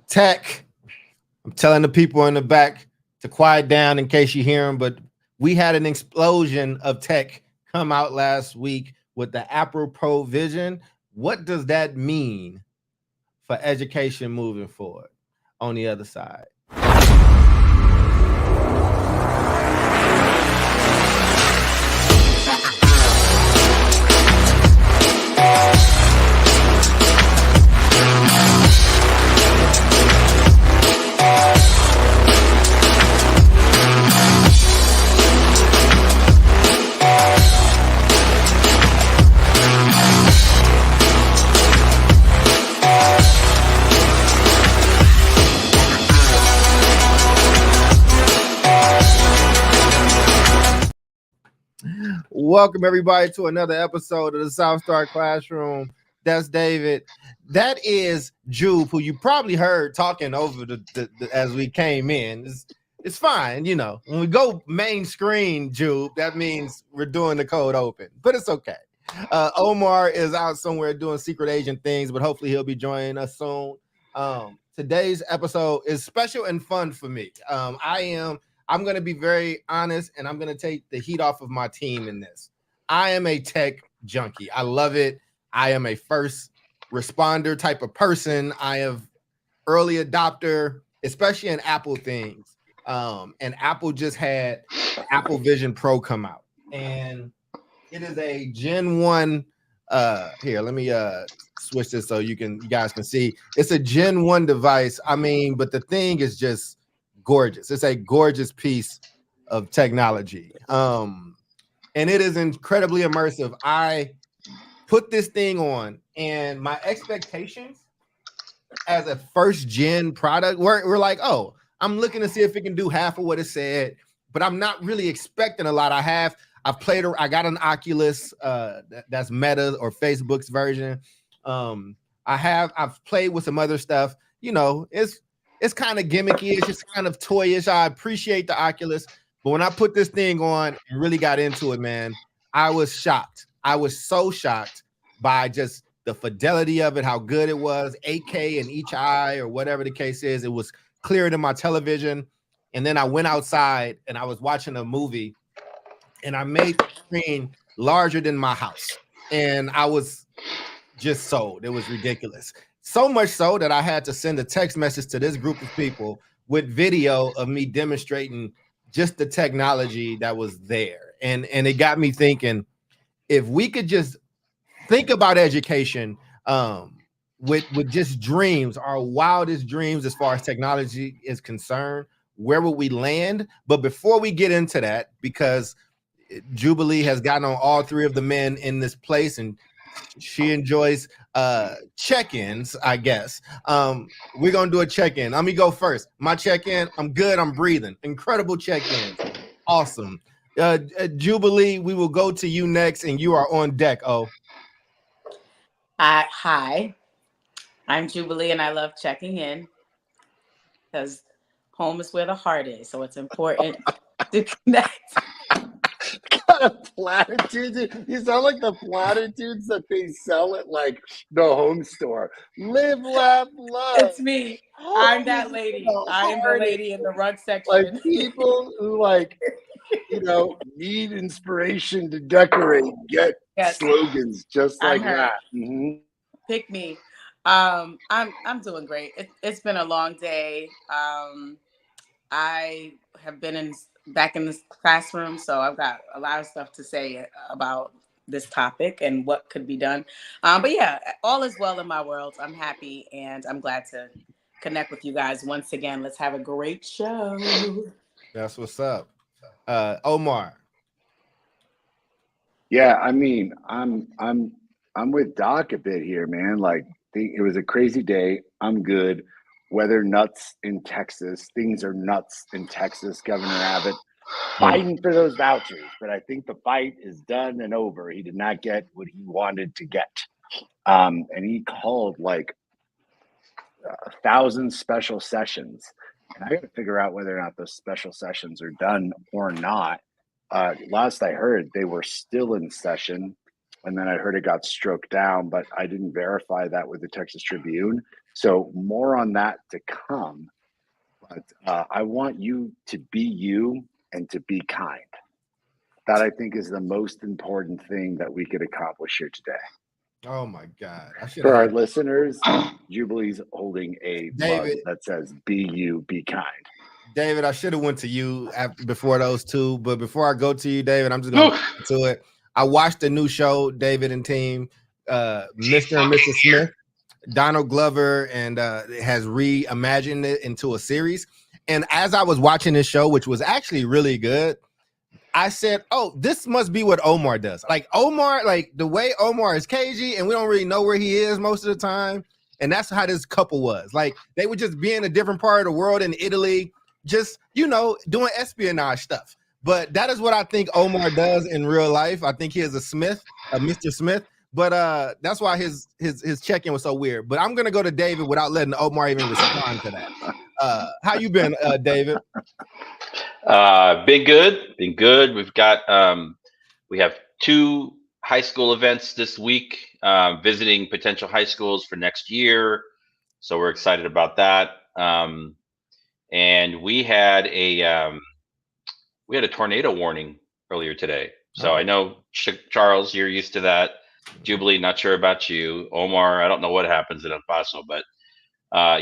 Tech. I'm telling the people in the back to quiet down in case you hear them, but we had an explosion of tech come out last week with the Apple Pro Vision. What does that mean for education moving forward on the other side? Welcome everybody to another episode of the South Star Classroom. That's David. That is Jupe, who you probably heard talking over as we came in. It's fine, you know. When we go main screen, Jupe, that means we're doing the code open, but it's okay. Omar is out somewhere doing secret agent things, but hopefully he'll be joining us soon. Today's episode is special and fun for me. I'm going to be very honest, and I'm going to take the heat off of my team in this. I am a tech junkie. I love it. I am a first responder type of person. I have early adopter, especially in Apple things. And Apple just had Apple Vision Pro come out, and it is a Gen 1. Here, let me switch this so you guys can see. It's a Gen 1 device. I mean, but the thing is just gorgeous. It's a gorgeous piece of technology. And it is incredibly immersive. I put this thing on, and my expectations as a first gen product we're like, oh, I'm looking to see if it can do half of what it said, but I'm not really expecting a lot. I got an Oculus that's Meta or Facebook's version. I've played with some other stuff. You know, it's kind of gimmicky. It's just kind of toyish. I appreciate the Oculus, but when I put this thing on and really got into it, man, I was shocked. I was so shocked by just the fidelity of it, how good it was, 8K in each eye or whatever the case is. It was clearer than my television. And then I went outside and I was watching a movie, and I made the screen larger than my house. And I was just sold. It was ridiculous. So much so that I had to send a text message to this group of people with video of me demonstrating just the technology that was there. And it got me thinking, if we could just think about education with just dreams, our wildest dreams as far as technology is concerned, where would we land? But before we get into that, because Jubilee has gotten on all three of the men in this place, and she enjoys check-ins, I guess. We're gonna do a check-in. Let me go first. My check-in, I'm good, I'm breathing. Incredible check-in. Awesome. Jubilee, we will go to you next, and you are on deck. Hi, I'm Jubilee, and I love checking in because home is where the heart is, so it's important to connect. Kind of platitudes. You sound like the platitudes that they sell at like the home store. Live, laugh, love. It's me. I'm that lady. I am the lady in the rug section. Like people who need inspiration to decorate get slogans just like that. Mm-hmm. Pick me. I'm doing great. It's been a long day. I have been back in this classroom, so I've got a lot of stuff to say about this topic and what could be done. But yeah, all is well in my world. I'm happy, and I'm glad to connect with you guys once again. Let's have a great show. That's what's up. Omar. Yeah, I mean, I'm with Doc a bit here, man. Like, it was a crazy day. I'm good. Weather nuts in Texas. Things are nuts in Texas. Governor Abbott fighting for those vouchers, but I think the fight is done and over. He did not get what he wanted to get, and he called like 1,000 special sessions. And I got to figure out whether or not those special sessions are done or not. Last I heard, they were still in session, and then I heard it got struck down, but I didn't verify that with the Texas Tribune. So more on that to come. But I want you to be you and to be kind. That I think is the most important thing that we could accomplish here today. Oh my God. I should For have our had listeners, Jubilee's holding a mug David. that says "Be you, be kind." David, I should have went to you before those two, but before I go to you, David, I'm just gonna get to it. I watched the new show, David and team, Mr. and Mrs. Smith. Donald Glover and has reimagined it into a series. And as I was watching this show, which was actually really good, I said, "Oh, this must be what Omar does." Like Omar, like the way Omar is cagey, and we don't really know where he is most of the time. And that's how this couple was. Like they would just be in a different part of the world in Italy, just doing espionage stuff. But that is what I think Omar does in real life. I think he is a Smith, a Mr. Smith. But that's why his check-in was so weird. But I'm gonna go to David without letting Omar even respond to that. How you been, David? Been good. We've got we have 2 high school events this week, visiting potential high schools for next year. So we're excited about that. And we had a tornado warning earlier today. So I know Charles, you're used to that. Jubilee, not sure about you. Omar, I don't know what happens in El Paso, but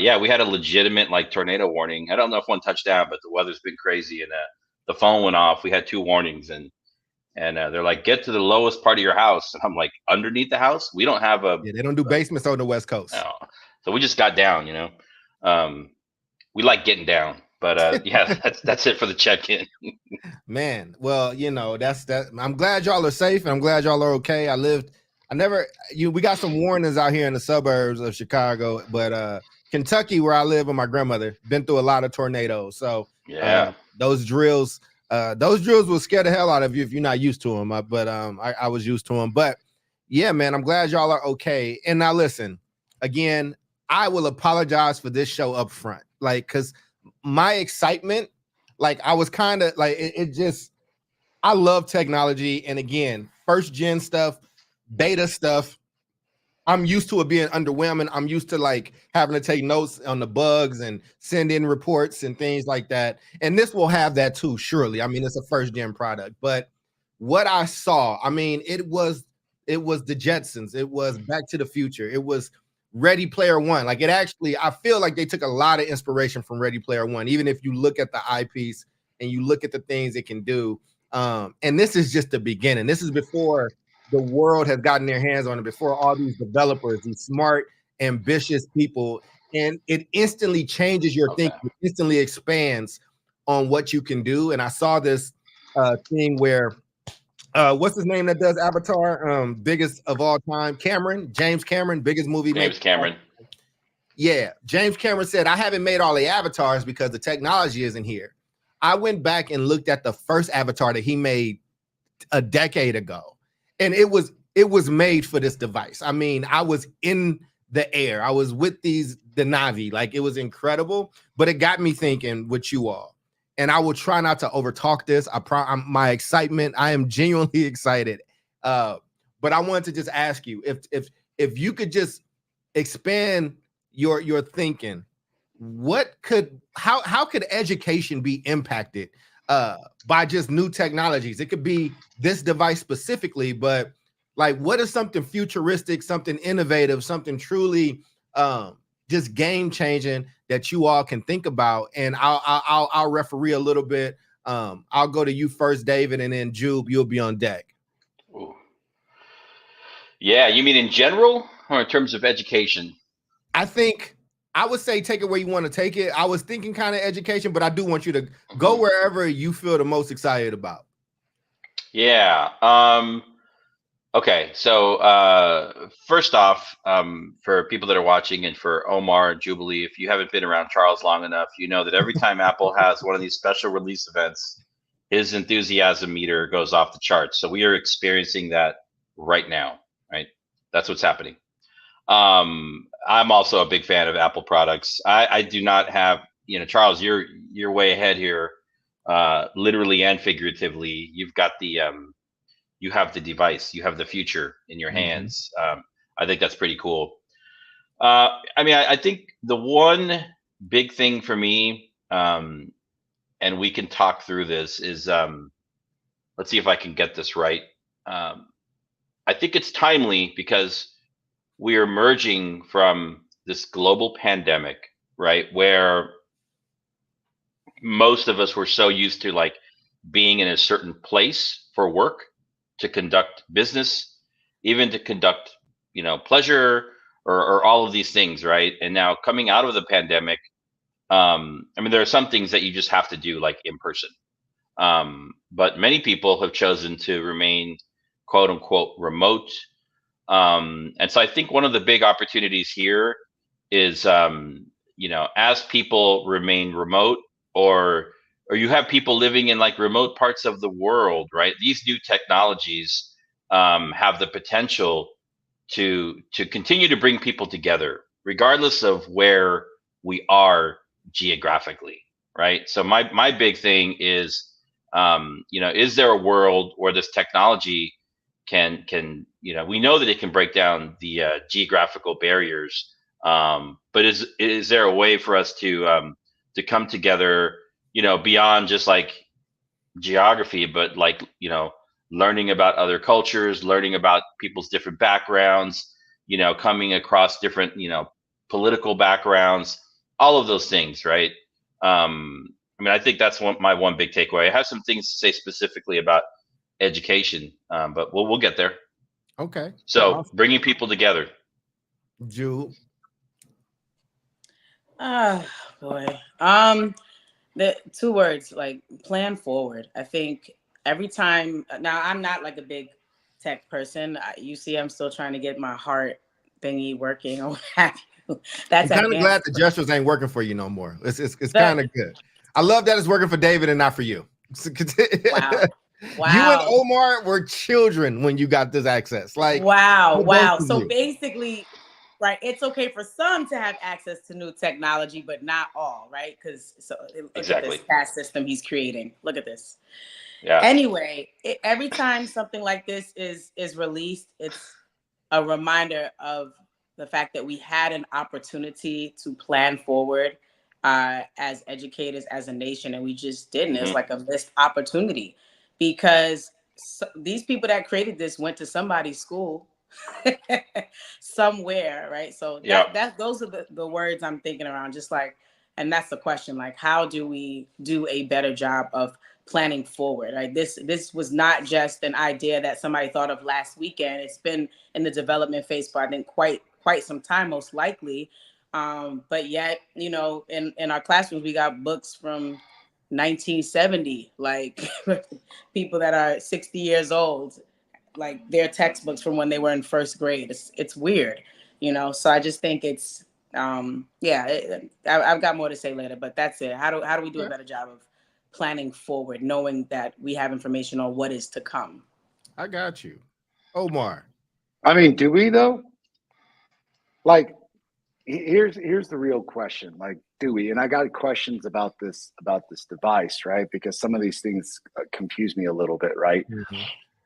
yeah, we had a legitimate tornado warning. I don't know if one touched down, but the weather's been crazy, and the phone went off. We had 2 warnings, and they're like, get to the lowest part of your house. And I'm like, underneath the house? We don't have a. Yeah, they don't do basements on the West Coast. No. So we just got down. We like getting down, but yeah, that's it for the check-in. Man, well, that's that. I'm glad y'all are safe, and I'm glad y'all are okay. We got some warnings out here in the suburbs of Chicago, but Kentucky, where I live with my grandmother, been through a lot of tornadoes. So yeah, those drills will scare the hell out of you if you're not used to them. But I was used to them. But yeah, man, I'm glad y'all are okay. And now listen, again, I will apologize for this show up front, because my excitement, I was kind of I love technology, and again, first gen stuff. Beta stuff, I'm used to it being underwhelming. I'm used to having to take notes on the bugs and send in reports and things like that. And this will have that too, surely. I mean, it's a first gen product, but what I saw, I mean, it was the Jetsons. It was Back to the Future. It was Ready Player One. I feel like they took a lot of inspiration from Ready Player One, even if you look at the eyepiece and you look at the things it can do. And this is just the beginning. This is before the world has gotten their hands on it, before all these developers, these smart, ambitious people, and it instantly changes your thinking, it instantly expands on what you can do. And I saw this thing where, what's his name that does Avatar, biggest of all time, James Cameron, biggest movie maker. James Cameron. Yeah, James Cameron said, I haven't made all the avatars because the technology isn't here. I went back and looked at the first Avatar that he made a decade ago. And it was made for this device. I mean, I was in the air. I was with the Na'vi. It was incredible, but it got me thinking with you all. And I will try not to overtalk this. My excitement, I am genuinely excited. But I wanted to just ask you if you could just expand your thinking, how could education be impacted by just new technologies? It could be this device specifically, but what is something futuristic, something innovative, something truly just game changing that you all can think about? And I'll referee a little bit. I'll go to you first, David, and then Jube, you'll be on deck. Ooh. Yeah, you mean in general or in terms of education? I would say take it where you want to take it. I was thinking kind of education, but I do want you to go wherever you feel the most excited about. Yeah. Okay. So first off, for people that are watching and for Omar and Jubilee, if you haven't been around Charles long enough, you know that every time Apple has one of these special release events, his enthusiasm meter goes off the charts. So we are experiencing that right now, right? That's what's happening. I'm also a big fan of Apple products. I do not have, Charles, you're way ahead here, literally and figuratively. You've got you have the device, you have the future in your hands. I think that's pretty cool. I mean, I think the one big thing for me, and we can talk through this, is let's see if I can get this right. I think it's timely because we are emerging from this global pandemic, right? Where most of us were so used to like being in a certain place for work, to conduct business, even to conduct, pleasure, or all of these things, right? And now coming out of the pandemic, I mean, there are some things that you just have to do like in person. But many people have chosen to remain quote unquote remote. And so I think one of the big opportunities here is, as people remain remote, or you have people living in like remote parts of the world, right? These new technologies have the potential to continue to bring people together, regardless of where we are geographically, right? So my big thing is, is there a world where this technology can we know that it can break down the geographical barriers, but is there a way for us to come together, beyond just like geography, but like, learning about other cultures, learning about people's different backgrounds, coming across different, political backgrounds, all of those things, right? I mean, I think that's my one big takeaway. I have some things to say specifically about education, but we'll get there. Okay. So Awesome. bringing people together. Jewel. Oh boy. The two words, like plan forward. I think every time now, I'm not like a big tech person. You see, I'm still trying to get my heart thingy working or what have you. That's I'm kind of glad advanced. the gestures ain't working for you no more. It's kind of good. I love that it's working for David and not for you. Wow. You and Omar were children when you got this access. Like, wow. both of So you. basically, right, it's okay for some to have access to new technology, but not all, right? Because look Exactly. at this caste system he's creating. Look at this. Yeah. Anyway, every time something like this is released, it's a reminder of the fact that we had an opportunity to plan forward as educators, as a nation, and we just didn't. It's like a missed opportunity, because these people that created this went to somebody's school somewhere, right? So those are the words I'm thinking around, just like, and that's the question, like, how do we do a better job of planning forward, right? This was not just an idea that somebody thought of last weekend. It's been in the development phase for, I think, quite some time, most likely. But yet, in our classrooms, we got books from 1970, like people that are 60 years old, like their textbooks from when they were in first grade. It's weird, so I just think it's I've got more to say later, but that's it. How do we do a better job of planning forward, knowing that we have information on what is to come? I got you. Omar. I mean, do we though? Like, here's the real question. Like, do we? And I got questions about this device, right? Because some of these things confuse me a little bit, right? Mm-hmm.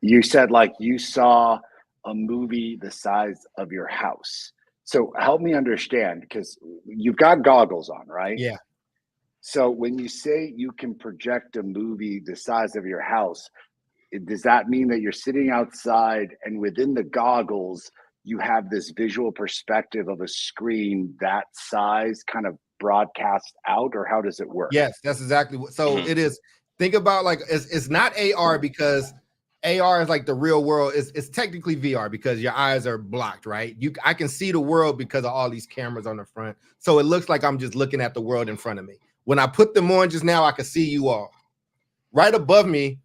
You said like you saw a movie the size of your house. So help me understand, because you've got goggles on, right? Yeah. So when you say you can project a movie the size of your house, does that mean that you're sitting outside and within the goggles, you have this visual perspective of a screen that size kind of broadcast out, or how does it work? Yes, that's exactly what. So it is. Think about like, it's not AR, because AR is like the real world. It's technically VR because your eyes are blocked, right? I can see the world because of all these cameras on the front. So it looks like I'm just looking at the world in front of me. When I put them on just now, I can see you all. Right above me,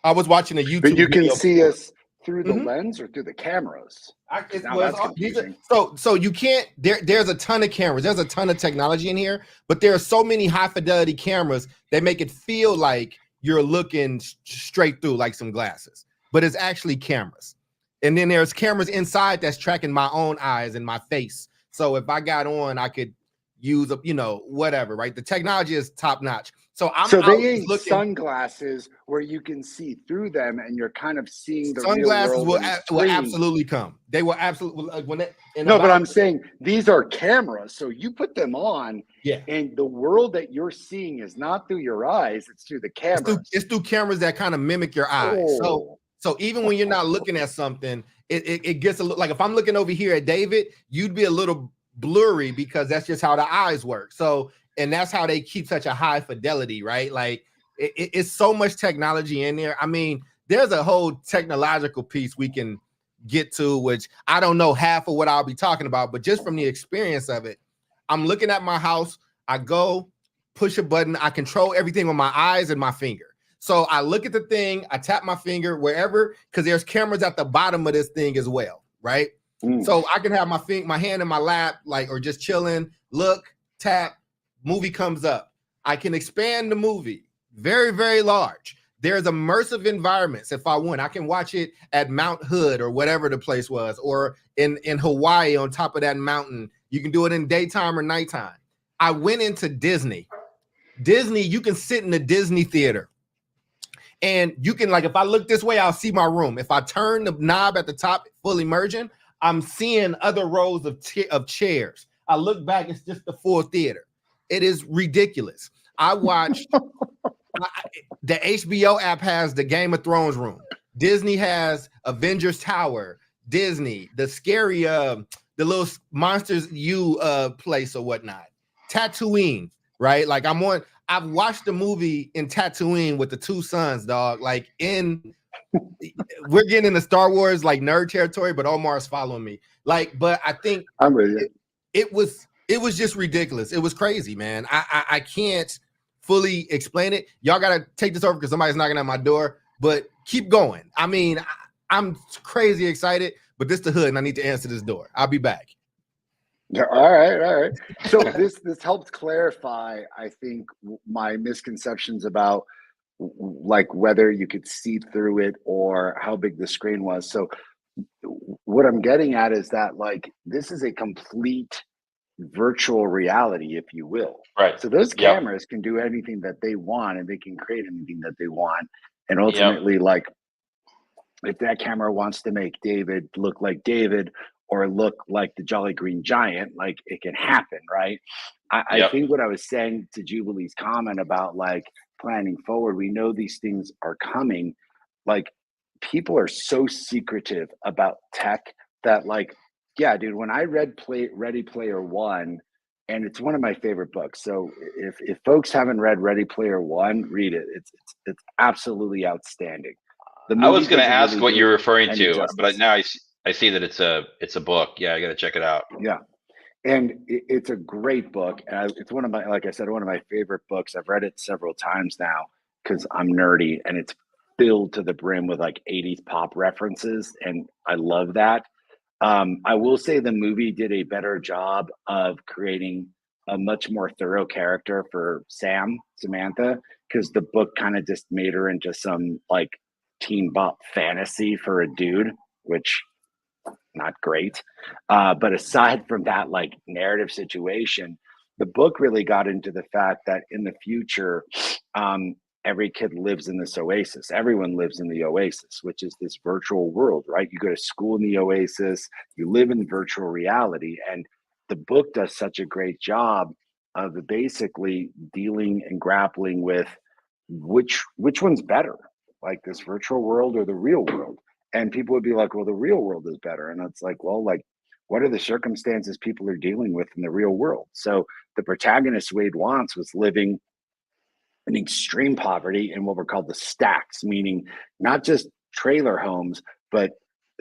I was watching a YouTube video. But you video. can see us through the lens or through the cameras? That's confusing. So you can't, there's a ton of cameras. There's a ton of technology in here, but there are so many high fidelity cameras that make it feel like you're looking straight through like some glasses, but it's actually cameras. And then there's cameras inside that's tracking my own eyes and my face. So if I got on, I could use whatever, right? The technology is top notch. So I'm So out they ain't looking. sunglasses where you can see through them and you're kind of seeing the real Sunglasses world. will absolutely come. They will absolutely when they, No, but I'm saying these are cameras. So you put them on, yeah. and the world that you're seeing is not through your eyes; it's through the cameras. It's through cameras that kind of mimic your eyes. Oh. So even when you're not looking at something, it gets a little like if I'm looking over here at David, you'd be a little blurry because that's just how the eyes work. So and that's how they keep such a high fidelity, right? Like it's so much technology in there. I mean, there's a whole technological piece we can get to, which I don't know half of what I'll be talking about, but just from the experience of it, I'm looking at my house. I go push a button. I control everything with my eyes and my finger. So I look at the thing, I tap my finger wherever, because there's cameras at the bottom of this thing as well, right? So I can have my hand in my lap, like, or just chilling, look, tap, movie comes up. I can expand the movie, very, very large. There's immersive environments. If I want, I can watch it at Mount Hood or whatever the place was, or in Hawaii on top of that mountain. You can do it in daytime or nighttime. I went into Disney. Disney, you can sit in the Disney theater. And you can, like, if I look this way, I'll see my room. If I turn the knob at the top, full immersion, I'm seeing other rows of chairs. I look back, it's just the full theater. It is ridiculous. I watched, the HBO app has the Game of Thrones room. Disney has Avengers Tower. Disney, the scary, the little Monsters U place or whatnot. Tatooine, right? Like I've watched the movie in Tatooine with the two sons, dog. Like we're getting into Star Wars like nerd territory, but Omar's following me. Like, but I think I'm with you. It was just ridiculous. It was crazy, man. I can't fully explain it. Y'all gotta take this over because somebody's knocking at my door. But keep going. I mean, I'm crazy excited, but this the hood, and I need to answer this door. I'll be back. Yeah, all right. So this helped clarify, I think, my misconceptions about like whether you could see through it or how big the screen was. So what I'm getting at is that like this is a complete virtual reality, if you will. Right. So those cameras can do anything that they want, and they can create anything that they want. And ultimately, like if that camera wants to make David look like David or look like the Jolly Green Giant, like it can happen, right? I think what I was saying to Jubilee's comment about like planning forward, we know these things are coming. Like people are so secretive about tech that like, yeah, dude, when I read Ready Player One, and it's one of my favorite books. So if folks haven't read Ready Player One, read it. It's absolutely outstanding. I was going to ask really what you're referring any to, justice. but now I see that it's a book. Yeah, I got to check it out. Yeah. And it's a great book. It's one of my, like I said, one of my favorite books. I've read it several times now because I'm nerdy, and it's filled to the brim with like 80s pop references. And I love that. I will say the movie did a better job of creating a much more thorough character for Samantha, because the book kind of just made her into some like teen bop fantasy for a dude, which not great. But aside from that, like narrative situation, the book really got into the fact that in the future, every kid lives in this oasis. Everyone lives in the oasis, which is this virtual world, right? You go to school in the oasis, you live in virtual reality. And the book does such a great job of basically dealing and grappling with which one's better, like this virtual world or the real world. And people would be like, well, the real world is better. And it's like, well, like, what are the circumstances people are dealing with in the real world? So the protagonist, Wade Wantz, was living in extreme poverty in what were called the stacks, meaning not just trailer homes, but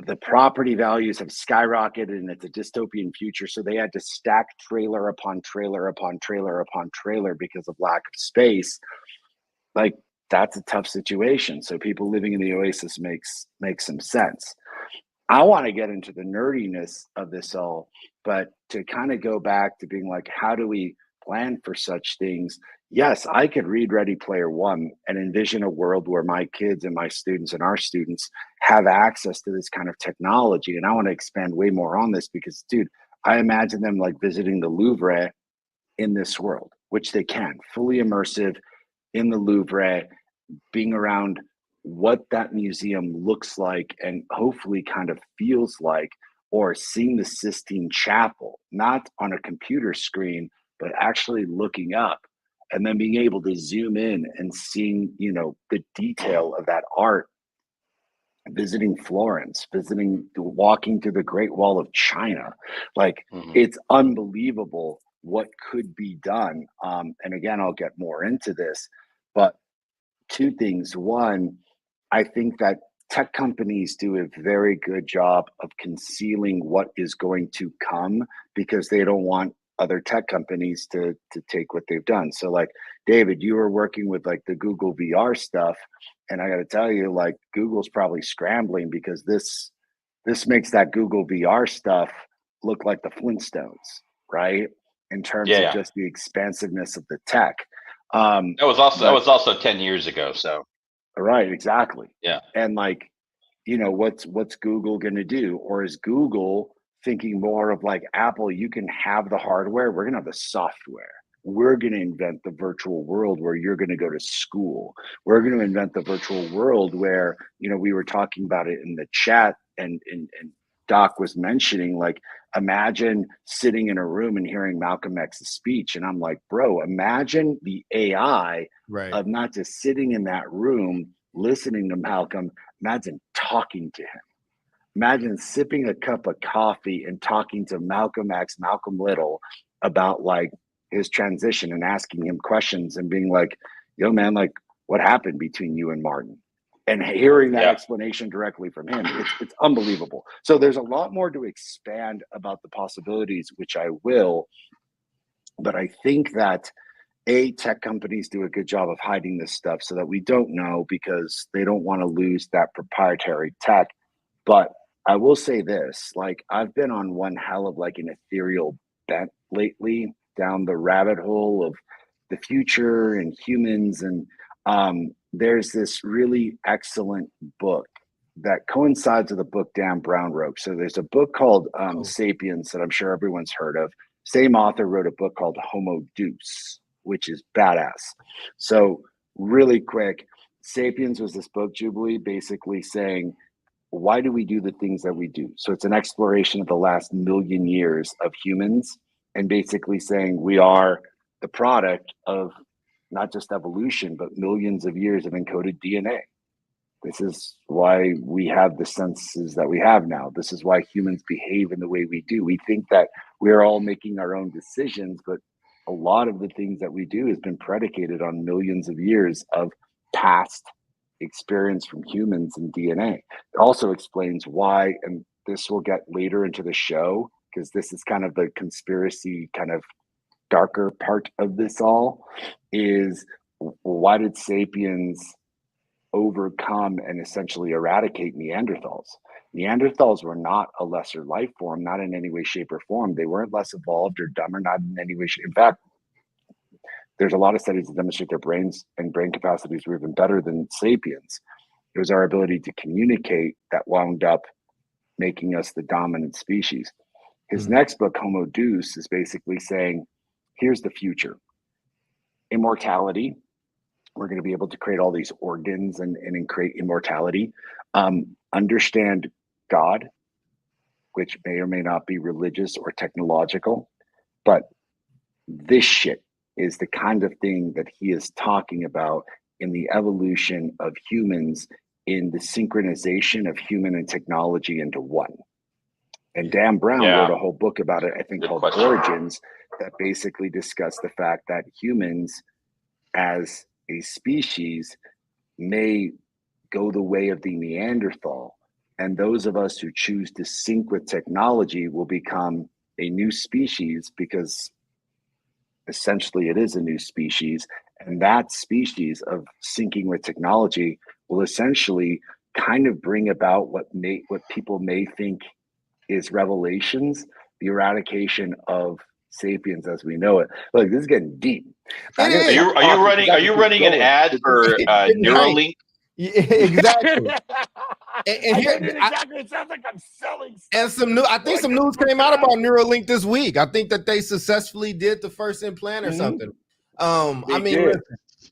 the property values have skyrocketed and it's a dystopian future. So they had to stack trailer upon trailer upon trailer upon trailer because of lack of space. Like, that's a tough situation. So people living in the oasis makes some sense. I want to get into the nerdiness of this all, but to kind of go back to being like, how do we plan for such things? Yes, I could read Ready Player One and envision a world where my kids and my students and our students have access to this kind of technology. And I want to expand way more on this because, dude, I imagine them like visiting the Louvre in this world, which they can, fully immersive. in the Louvre, being around what that museum looks like and hopefully kind of feels like, or seeing the Sistine Chapel, not on a computer screen, but actually looking up and then being able to zoom in and seeing, you know, the detail of that art, visiting Florence, walking through the Great Wall of China. Like, it's unbelievable what could be done. And again, I'll get more into this, but two things. One, I think that tech companies do a very good job of concealing what is going to come because they don't want other tech companies to take what they've done. So like, David, you were working with like the Google VR stuff, and I got to tell you, like, Google's probably scrambling because this makes that Google VR stuff look like the Flintstones, right? In terms of just the expansiveness of the tech. That was also 10 years ago. So right, exactly. Yeah. And like, you know, what's Google going to do? Or is Google thinking more of like Apple? You can have the hardware, we're going to have the software. We're going to invent the virtual world where you're going to go to school. We're going to invent the virtual world where, you know, we were talking about it in the chat, and Doc was mentioning, like, imagine sitting in a room and hearing Malcolm X's speech. And I'm like, bro, imagine the AI of not just sitting in that room, listening to Malcolm, imagine talking to him. Imagine sipping a cup of coffee and talking to Malcolm X, Malcolm Little, about like his transition and asking him questions and being like, yo, man, like, what happened between you and Martin? And hearing that explanation directly from him, it's unbelievable. So there's a lot more to expand about the possibilities, which I will. But I think that tech companies do a good job of hiding this stuff so that we don't know, because they don't want to lose that proprietary tech. But I will say this, like, I've been on one hell of like an ethereal bent lately, down the rabbit hole of the future and humans. And there's this really excellent book that coincides with a book Dan Brown wrote. So there's a book called Sapiens that I'm sure everyone's heard of. Same author wrote a book called Homo Deus, which is badass. So really quick, Sapiens was this book, Jubilee, basically saying, why do we do the things that we do? So it's an exploration of the last million years of humans, and basically saying we are the product of not just evolution, but millions of years of encoded DNA. This is why we have the senses that we have now. This is why humans behave in the way we do. We think that we're all making our own decisions, but a lot of the things that we do has been predicated on millions of years of past experience from humans and DNA. It also explains why, and this will get later into the show, because this is kind of the conspiracy kind of darker part of this all, is why did sapiens overcome and essentially eradicate Neanderthals? Neanderthals were not a lesser life form, not in any way, shape, or form. They weren't less evolved or dumber, not in any way, shape. In fact, there's a lot of studies that demonstrate their brains and brain capacities were even better than sapiens. It was our ability to communicate that wound up making us the dominant species. His next book, Homo Deus, is basically saying, here's the future. Immortality. We're going to be able to create all these organs and create immortality. Understand God, which may or may not be religious or technological. But this shit is the kind of thing that he is talking about in the evolution of humans, in the synchronization of human and technology into one. And Dan Brown wrote a whole book about it, I think, called Origins, that basically discussed the fact that humans as a species may go the way of the Neanderthal. And those of us who choose to sync with technology will become a new species, because essentially it is a new species. And that species of syncing with technology will essentially kind of bring about what people may think is revelations, the eradication of sapiens as we know it. Look, this is getting deep. Are you running an ad for Neuralink? Yeah, exactly. And here, exactly. It sounds like I'm selling stuff. And some new, I think some news came out about Neuralink this week. I think that they successfully did the first implant or something. I mean, listen,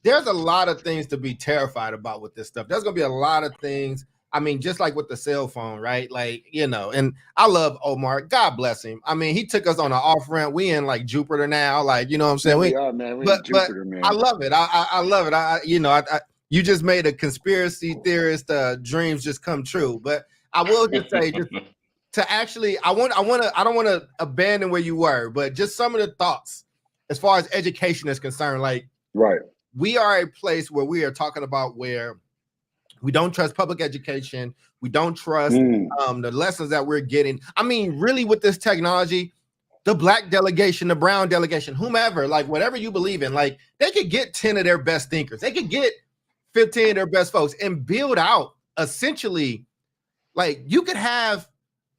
there's a lot of things to be terrified about with this stuff. There's gonna be a lot of things. I mean, just like with the cell phone, right? Like, you know, and I love Omar. God bless him. I mean, he took us on an off ramp. We in like Jupiter now. Like, you know what I'm saying? We are, man. We but Jupiter, man. I love it. I love it. You know, you just made a conspiracy theorist dreams just come true. But I will just say, just to actually, I don't want to abandon where you were, but just some of the thoughts as far as education is concerned. Like, right, we are a place where we are talking about where we don't trust public education. We don't trust the lessons that we're getting. I mean, really, with this technology, the black delegation, the brown delegation, whomever, like whatever you believe in, like they could get 10 of their best thinkers. They could get 15 of their best folks and build out essentially, like you could have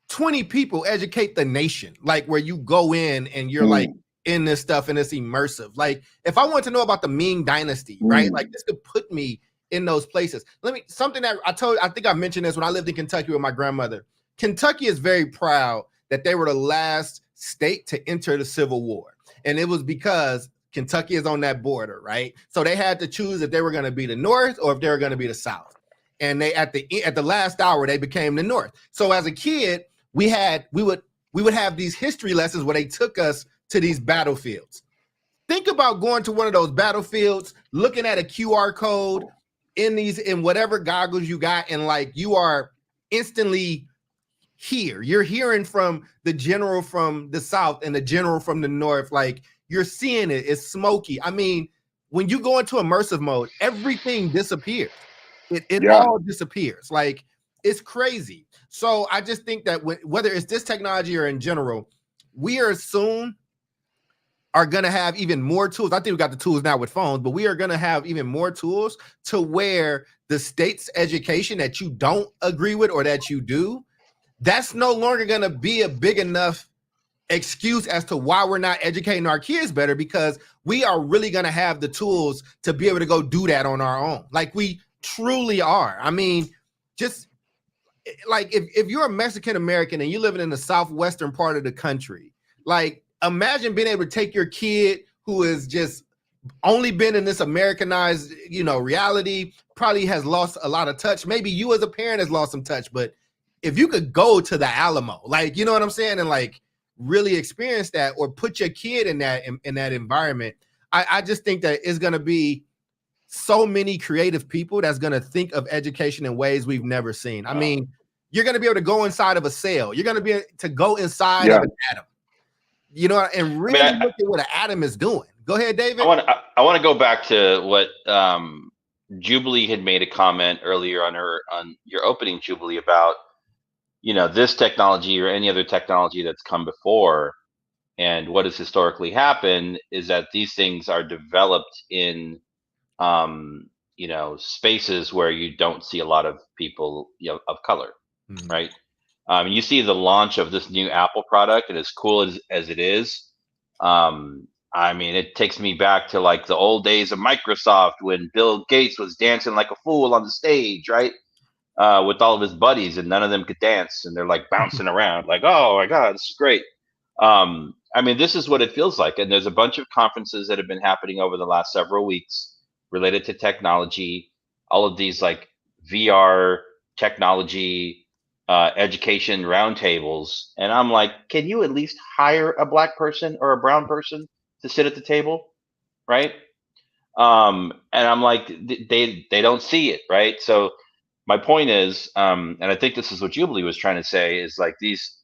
20 people educate the nation, like where you go in and you're like in this stuff and it's immersive. Like if I want to know about the Ming Dynasty, right? Like this could put me in those places. Something that I think I mentioned this when I lived in Kentucky with my grandmother. Kentucky is very proud that they were the last state to enter the Civil War. And it was because Kentucky is on that border, right? So they had to choose if they were going to be the North or if they were going to be the South. And they at the last hour, they became the North. So as a kid, we would have these history lessons where they took us to these battlefields. Think about going to one of those battlefields, looking at a QR code in whatever goggles you got, and like you are instantly here. You're hearing from the general from the South and the general from the North. Like you're seeing it. It's smoky. I mean, when you go into immersive mode, everything disappears. It all disappears. Like it's crazy. So I just think that whether it's this technology or in general, we are soon are going to have even more tools. I think we got the tools now with phones, but we are going to have even more tools to where the state's education that you don't agree with or that you do, that's no longer going to be a big enough excuse as to why we're not educating our kids better, because we are really going to have the tools to be able to go do that on our own. Like we truly are. I mean, just like if you're a Mexican American and you're living in the southwestern part of the country, like imagine being able to take your kid who has just only been in this Americanized, reality, probably has lost a lot of touch. Maybe you as a parent has lost some touch, but if you could go to the Alamo, like, you know what I'm saying? And like really experience that or put your kid in that environment. I just think that it's going to be so many creative people that's going to think of education in ways we've never seen. I mean, you're going to be able to go inside of a cell. You're going to be able to go inside of an atom, and really look at what an atom is doing. Go ahead, David. I want to go back to what Jubilee had made a comment earlier on your opening, Jubilee, about this technology or any other technology that's come before. And what has historically happened is that these things are developed in spaces where you don't see a lot of people of color, right? You see the launch of this new Apple product, and as cool as it is, I mean, it takes me back to like the old days of Microsoft when Bill Gates was dancing like a fool on the stage, right? With all of his buddies, and none of them could dance, and they're like bouncing around like, oh my God, this is great. I mean, this is what it feels like. And there's a bunch of conferences that have been happening over the last several weeks related to technology, all of these like VR technology, education roundtables. And I'm like, can you at least hire a black person or a brown person to sit at the table? Right. And I'm like, they don't see it. Right. So my point is, and I think this is what Jubilee was trying to say, is like these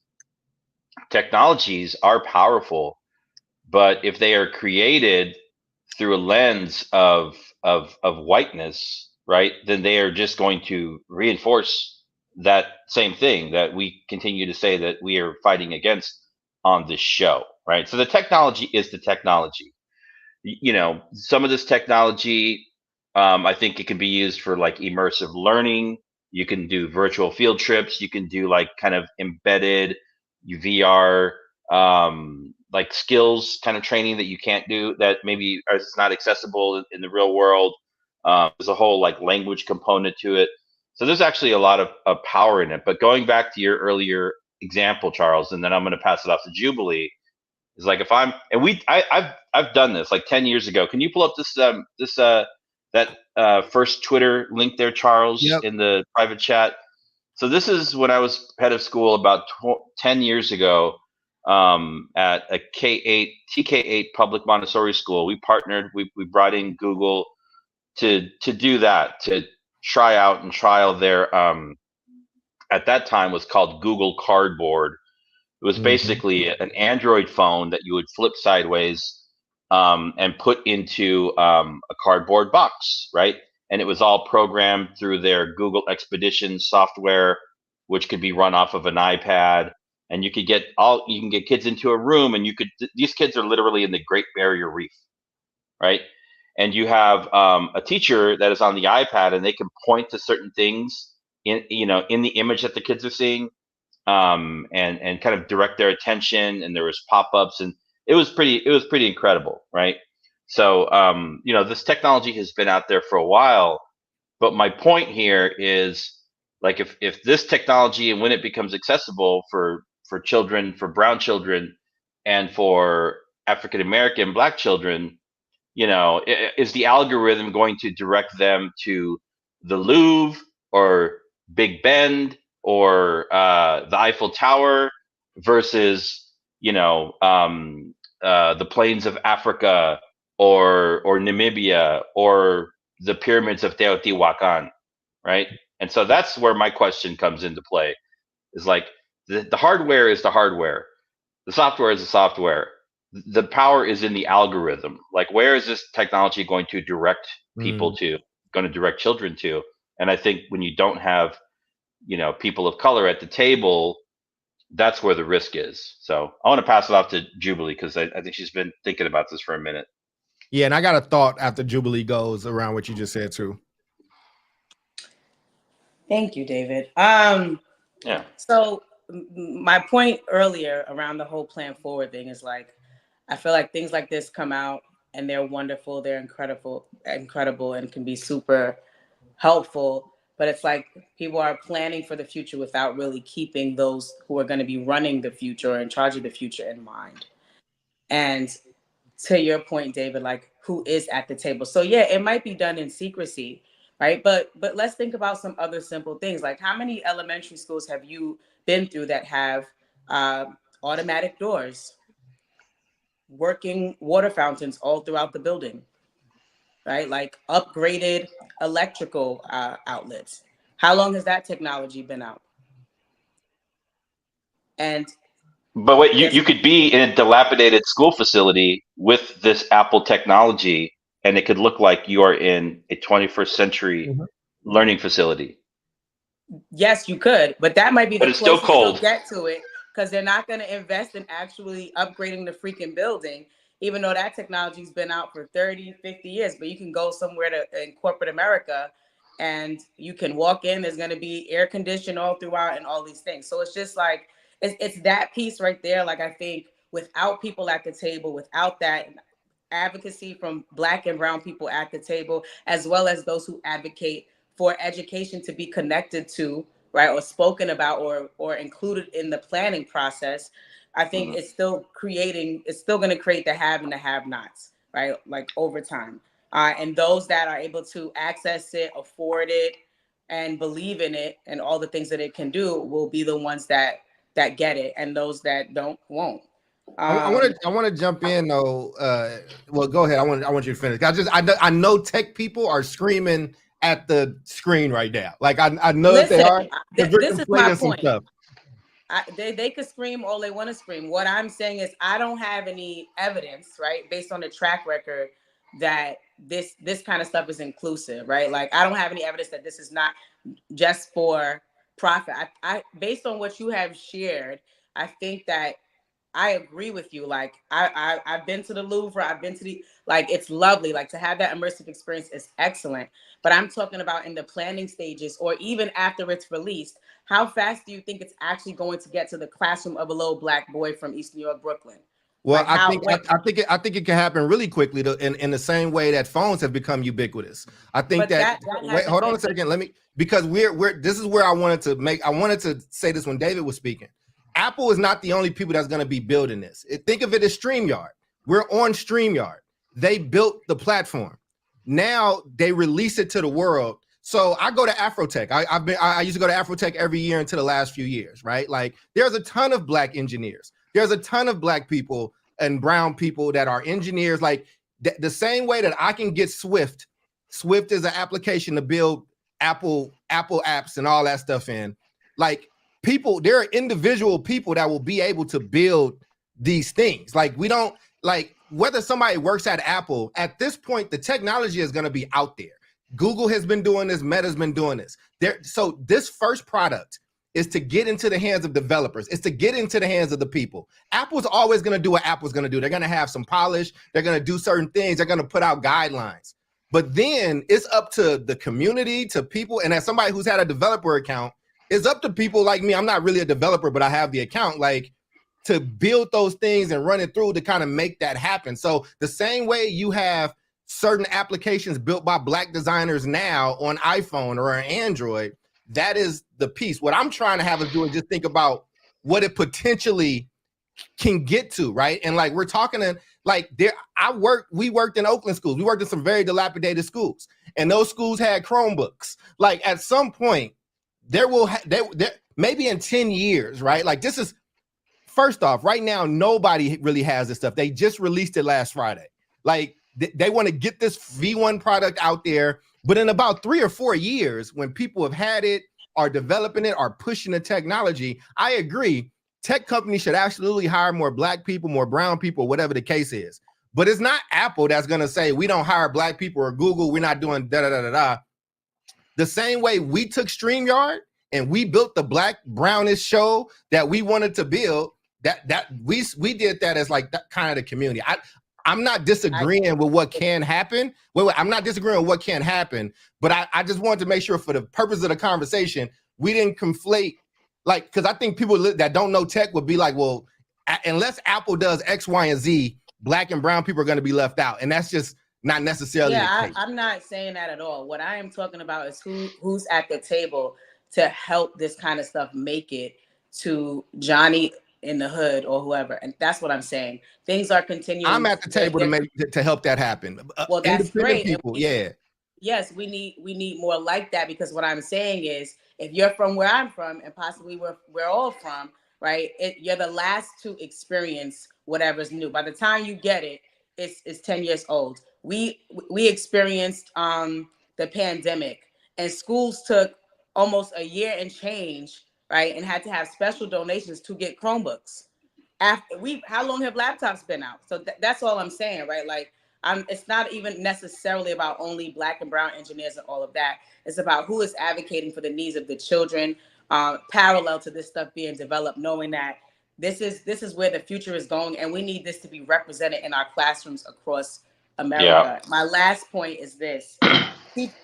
technologies are powerful, but if they are created through a lens of whiteness, right, then they are just going to reinforce that same thing that we continue to say that we are fighting against on this show, right? So the technology is the technology. Some of this technology, I think it can be used for like immersive learning. You can do virtual field trips. You can do like kind of embedded VR, like skills kind of training that you can't do, that maybe is not accessible in the real world. There's a whole like language component to it. So there's actually a lot of power in it. But going back to your earlier example, Charles, and then I'm going to pass it off to Jubilee, is like if I've done this like 10 years ago. Can you pull up this that first Twitter link there, Charles, Yep. in the private chat. So this is when I was head of school about 10 years ago at a TK8 public Montessori school. We partnered, we brought in Google to do that, to try out and trial their, at that time was called Google Cardboard. It was basically an Android phone that you would flip sideways and put into a cardboard box, right? And it was all programmed through their Google Expedition software, which could be run off of an iPad. And you can get kids into a room, and these kids are literally in the Great Barrier Reef, right? And you have a teacher that is on the iPad, and they can point to certain things in the image that the kids are seeing, and kind of direct their attention. And there was pop-ups, and it was pretty incredible, right? So this technology has been out there for a while, but my point here is, like, if this technology, and when it becomes accessible for children, for brown children, and for African American Black children, is the algorithm going to direct them to the Louvre or Big Ben or the Eiffel Tower versus the plains of Africa or Namibia or the pyramids of Teotihuacan, right? And so that's where my question comes into play. Is like the hardware is the hardware, the software is the software. The power is in the algorithm. Like, where is this technology going to direct people to, going to direct children to? And I think when you don't have, people of color at the table, that's where the risk is. So I want to pass it off to Jubilee, because I think she's been thinking about this for a minute. Yeah, and I got a thought after Jubilee goes around what you just said too. Thank you, David. Yeah. So my point earlier around the whole plan forward thing is, like, I feel like things like this come out and they're wonderful, they're incredible, and can be super helpful. But it's like people are planning for the future without really keeping those who are going to be running the future or in charge of the future in mind. And to your point, David, like, who is at the table? So yeah, it might be done in secrecy, right? But let's think about some other simple things. Like, how many elementary schools have you been through that have automatic doors, working water fountains all throughout the building, right? Like, upgraded electrical outlets. How long has that technology been out? But wait, you could be in a dilapidated school facility with this Apple technology, and it could look like you are in a 21st century learning facility. Yes, you could, but that might be the closest still cold. They'll get to it, because they're not going to invest in actually upgrading the freaking building, even though that technology's been out for 30, 50 years. But you can go somewhere in corporate America, and you can walk in, there's going to be air conditioned all throughout and all these things. So it's just like, it's that piece right there. Like, I think without people at the table, without that advocacy from Black and brown people at the table, as well as those who advocate for education to be connected to, right, or spoken about, or included in the planning process, I think it's still going to create the have and the have-nots, right? Like, over time. And those that are able to access it, afford it, and believe in it, and all the things that it can do, will be the ones that get it, and those that won't. I want to jump in though. Well, go ahead. I want you to finish. I know tech people are screaming at the screen right now. Like, I know that they are. This is my point. They could scream all they want to scream. What I'm saying is, I don't have any evidence, right, based on the track record, that this kind of stuff is inclusive, right? Like, I don't have any evidence that this is not just for profit. I based on what you have shared, I think that I agree with you. Like, I've been to the Louvre, I've been to it's lovely. Like, to have that immersive experience is excellent. But I'm talking about in the planning stages, or even after it's released, how fast do you think it's actually going to get to the classroom of a little Black boy from East New York, Brooklyn? Well, I think it can happen really quickly in the same way that phones have become ubiquitous. I think wait, hold on a second. Because this is where I wanted to say this when David was speaking. Apple is not the only people that's going to be building this. Think of it as StreamYard. We're on StreamYard. They built the platform. now they release it to the world. So I go to Afrotech. I used to go to Afrotech every year until the last few years, right? Like there's a ton of Black engineers. There's a ton of Black people and brown people that are engineers. Like the same way that I can get Swift. Swift is an application to build Apple apps and all that stuff in. Like people, there are individual people that will be able to build these things. Like we don't, like whether somebody works at Apple, at this point, the technology is going to be out there. Google has been doing this, Meta's been doing this. So this first product is to get into the hands of developers. It's to get into the hands of the people. Apple's always going to do what Apple's going to do. They're going to have some polish. They're going to do certain things. They're going to put out guidelines. But then it's up to the community, to people. And as somebody who's had a developer account, it's up to people like me. I'm not really a developer, but I have the account, like to build those things and run it through to kind of make that happen. So the same way you have certain applications built by Black designers now on iPhone or on Android, that is the piece. What I'm trying to have us do is just think about what it potentially can get to, right? And like we're talking to, like we worked in Oakland schools. We worked in some very dilapidated schools, and those schools had Chromebooks. Like at some point, there maybe in 10 years, right? Like this is, first off, right now, nobody really has this stuff. They just released it last Friday. Like they want to get this V1 product out there, but in about 3 or 4 years, when people have had it, are developing it, are pushing the technology, I agree, tech companies should absolutely hire more Black people, more brown people, whatever the case is. But it's not Apple that's going to say, we don't hire Black people, or Google, we're not doing da-da-da-da-da. The same way we took StreamYard and we built the Black brownish show that we wanted to build, that we did that as like that kind of the community. I'm not disagreeing with what can happen. Wait, I'm not disagreeing with what can happen, but I just wanted to make sure for the purpose of the conversation, we didn't conflate, like, because I think people that don't know tech would be like, well, unless Apple does X, Y, and Z, Black and brown people are going to be left out. And that's just not necessarily the case. I'm not saying that at all. What I am talking about is who's at the table to help this kind of stuff make it to Johnny in the hood or whoever, and that's what I'm saying. Things are continuing. I'm at the table to help that happen. Well, that's great. People, yeah. Yes, we need more like that, because what I'm saying is, if you're from where I'm from, and possibly we're all from, right? You're the last to experience whatever's new. By the time you get it, it's 10 years old. We experienced the pandemic, and schools took almost a year and change, right, and had to have special donations to get Chromebooks. How long have laptops been out? So that's all I'm saying, right? Like, it's not even necessarily about only Black and brown engineers and all of that. It's about who is advocating for the needs of the children, parallel to this stuff being developed, knowing that this is where the future is going, and we need this to be represented in our classrooms across America. Yeah. My last point is this: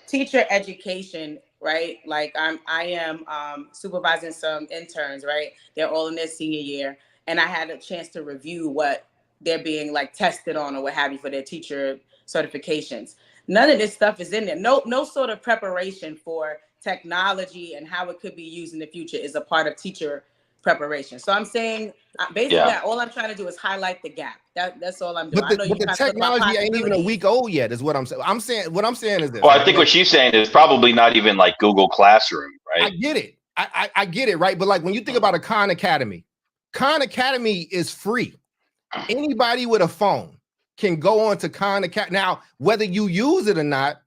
teacher education. Right, like I am supervising some interns. Right, they're all in their senior year, and I had a chance to review what they're being like tested on or what have you for their teacher certifications. None of this stuff is in there. No sort of preparation for technology and how it could be used in the future is a part of teacher preparation. So I'm saying basically all I'm trying to do is highlight the gap. That's all I'm doing. But the technology ain't even a week old yet, is what I'm saying. What I'm saying is this. Well, I think what she's saying is probably not even like Google Classroom, right? I get it. I get it, right? But like when you think about a Khan Academy is free. Anybody with a phone can go on to Khan Academy. Now, whether you use it or not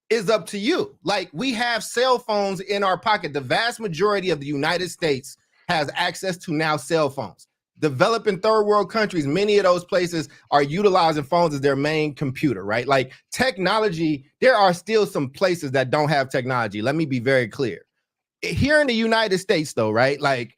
is up to you. Like, we have cell phones in our pocket. The vast majority of the United States has access to now cell phones. Developing third world countries, many of those places are utilizing phones as their main computer, right? Like technology, there are still some places that don't have technology. Let me be very clear. Here in the United States though, right? Like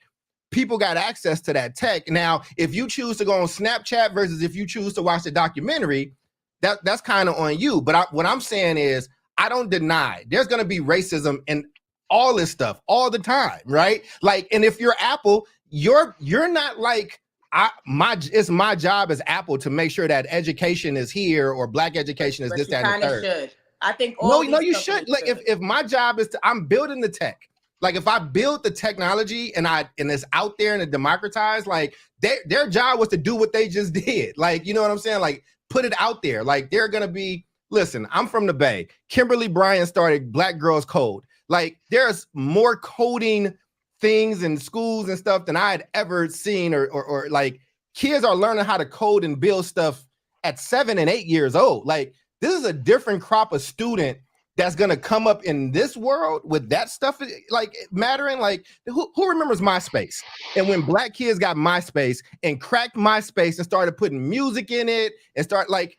people got access to that tech. Now, if you choose to go on Snapchat versus if you choose to watch the documentary, that's kind of on you. But what I'm saying is, I don't deny there's going to be racism and all this stuff all the time, right? Like, and if you're Apple, you're not like it's my job as Apple to make sure that education is here or Black education is this, that, and the third. Should. I think no, you should. Like, if my job is I'm building the tech. Like, if I build the technology and it's out there and it's democratized, like their job was to do what they just did. Like, you know what I'm saying? Like, put it out there. Like, they're gonna be listen, I'm from the Bay. Kimberly Bryant started Black Girls Code. Like, there's more coding things in schools and stuff than I had ever seen, or like kids are learning how to code and build stuff at 7 and 8 years old. Like, this is a different crop of student that's gonna come up in this world with that stuff like mattering. Like, who remembers MySpace? And when Black kids got MySpace and cracked MySpace and started putting music in it and start like,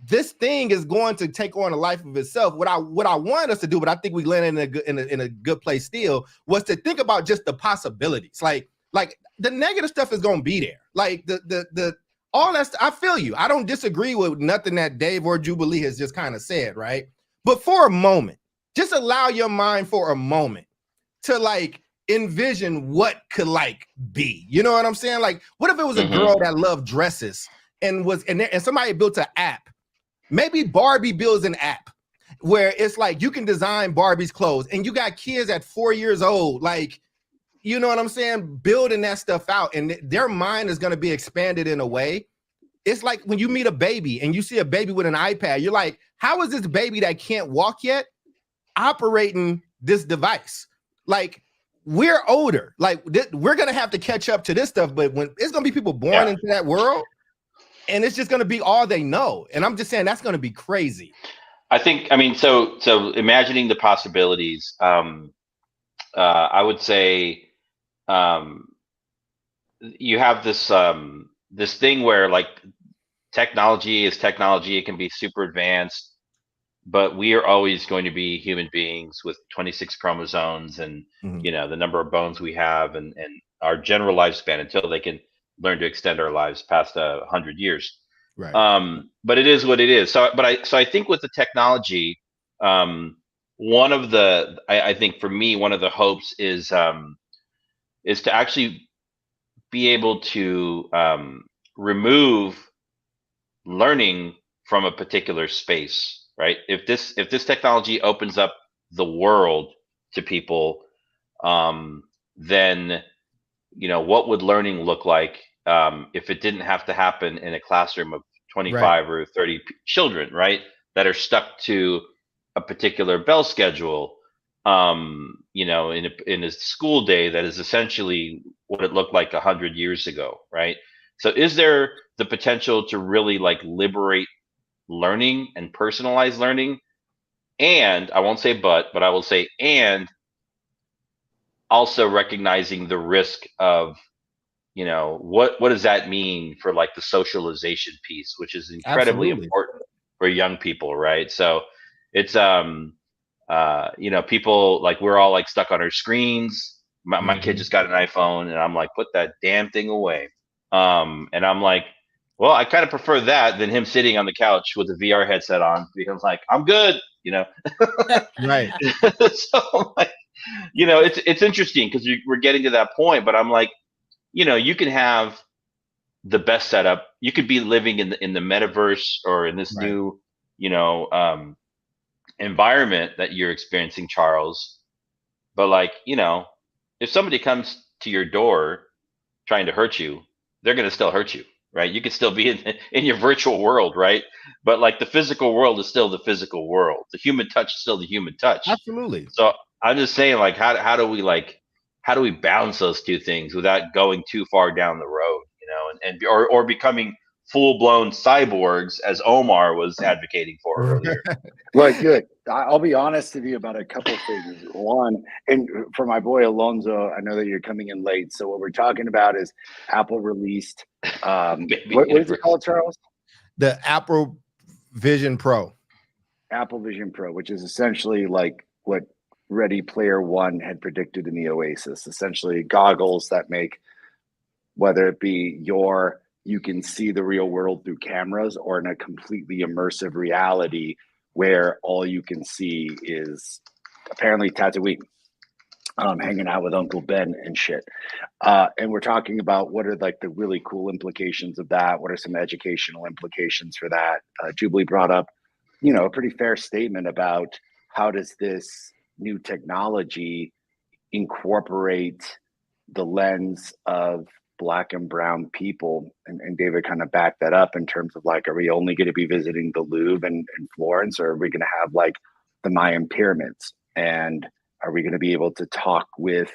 this thing is going to take on a life of itself. What I wanted us to do, but I think we landed in a good place still, was to think about just the possibilities. Like the negative stuff is going to be there. Like the all that. I feel you. I don't disagree with nothing that Dave or Jubilee has just kind of said, right? But for a moment, just allow your mind for a moment to like envision what could like be. You know what I'm saying? Like, what if it was a girl that loved dresses and somebody built an app? Maybe Barbie builds an app where it's like you can design Barbie's clothes, and you got kids at 4 years old, like, you know what I'm saying, building that stuff out, and their mind is going to be expanded in a way. It's like when you meet a baby and you see a baby with an iPad, you're like, how is this baby that can't walk yet operating this device? Like, we're older, like we're going to have to catch up to this stuff, but when it's going to be people born into that world, and it's just going to be all they know. And I'm just saying that's going to be crazy. I think, I mean, so imagining the possibilities, I would say you have this this thing where like technology is technology. It can be super advanced, but we are always going to be human beings with 26 chromosomes and, you know, the number of bones we have and our general lifespan until they can learn to extend our lives past 100 years. Right. But it is what it is. So I think with the technology, one of the, I think for me, one of the hopes is to actually be able to remove learning from a particular space, right? If this technology opens up the world to people, then, you know, what would learning look like if it didn't have to happen in a classroom of 25 or 30 children, right? That are stuck to a particular bell schedule, you know, in a school day that is essentially what it looked like 100 years ago, right? So is there the potential to really like liberate learning and personalize learning? And I won't say but I will say, and also recognizing the risk of, you know, what does that mean for like the socialization piece, which is incredibly important for young people, right? So it's you know, people like, we're all like stuck on our screens. My kid just got an iPhone and I'm like, put that damn thing away. And I'm like, well, I kind of prefer that than him sitting on the couch with a VR headset on, because like, I'm good, you know. Right. So like, you know, it's interesting because we're getting to that point, but I'm like, you know, you can have the best setup. You could be living in the metaverse or in this new, you know, environment that you're experiencing, Charles. But like, you know, if somebody comes to your door trying to hurt you, they're going to still hurt you, right? You could still be in your virtual world, right? But like the physical world is still the physical world. The human touch is still the human touch. Absolutely. So I'm just saying, like, how do we balance those two things without going too far down the road, you know, or becoming full-blown cyborgs, as Omar was advocating for earlier. Look, good. I'll be honest with you about a couple of things. One, and for my boy Alonzo, I know that you're coming in late. So what we're talking about is Apple released, what is it called, Charles? The Apple Vision Pro. Apple Vision Pro, which is essentially like what Ready Player One had predicted in the Oasis. Essentially goggles that make, whether it be you can see the real world through cameras, or in a completely immersive reality where all you can see is apparently Tatooine, hanging out with Uncle Ben and shit. And we're talking about what are like the really cool implications of that. What are some educational implications for that? Jubilee brought up, you know, a pretty fair statement about how does this new technology incorporate the lens of Black and brown people, and David kind of backed that up in terms of like, are we only going to be visiting the Louvre and Florence, or are we going to have like the Mayan pyramids? And are we going to be able to talk with,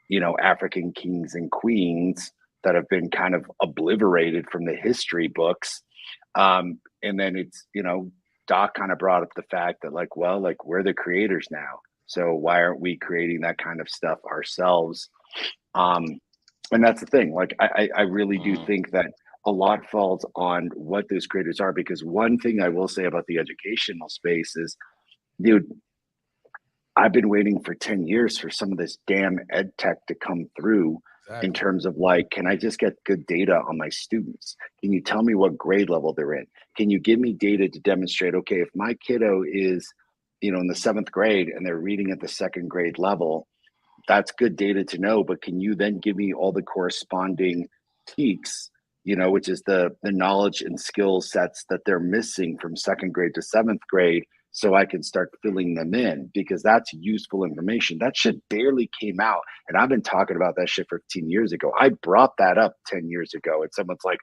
you know, African kings and queens that have been kind of obliterated from the history books? And then it's, you know, Doc kind of brought up the fact that like, well, like we're the creators now. So why aren't we creating that kind of stuff ourselves? And that's the thing. Like, I really do think that a lot falls on what those creators are, because one thing I will say about the educational space is, dude, I've been waiting for 10 years for some of this damn ed tech to come through. Exactly. In terms of like, can I just get good data on my students? Can you tell me what grade level they're in? Can you give me data to demonstrate, okay, if my kiddo is, you know, in the 7th grade and they're reading at the 2nd grade level, that's good data to know, but can you then give me all the corresponding TEKS, you know, which is the knowledge and skill sets that they're missing from 2nd grade to 7th grade, so I can start filling them in, because that's useful information. That shit barely came out. And I've been talking about that shit for 15 years ago. I brought that up 10 years ago, and someone's like,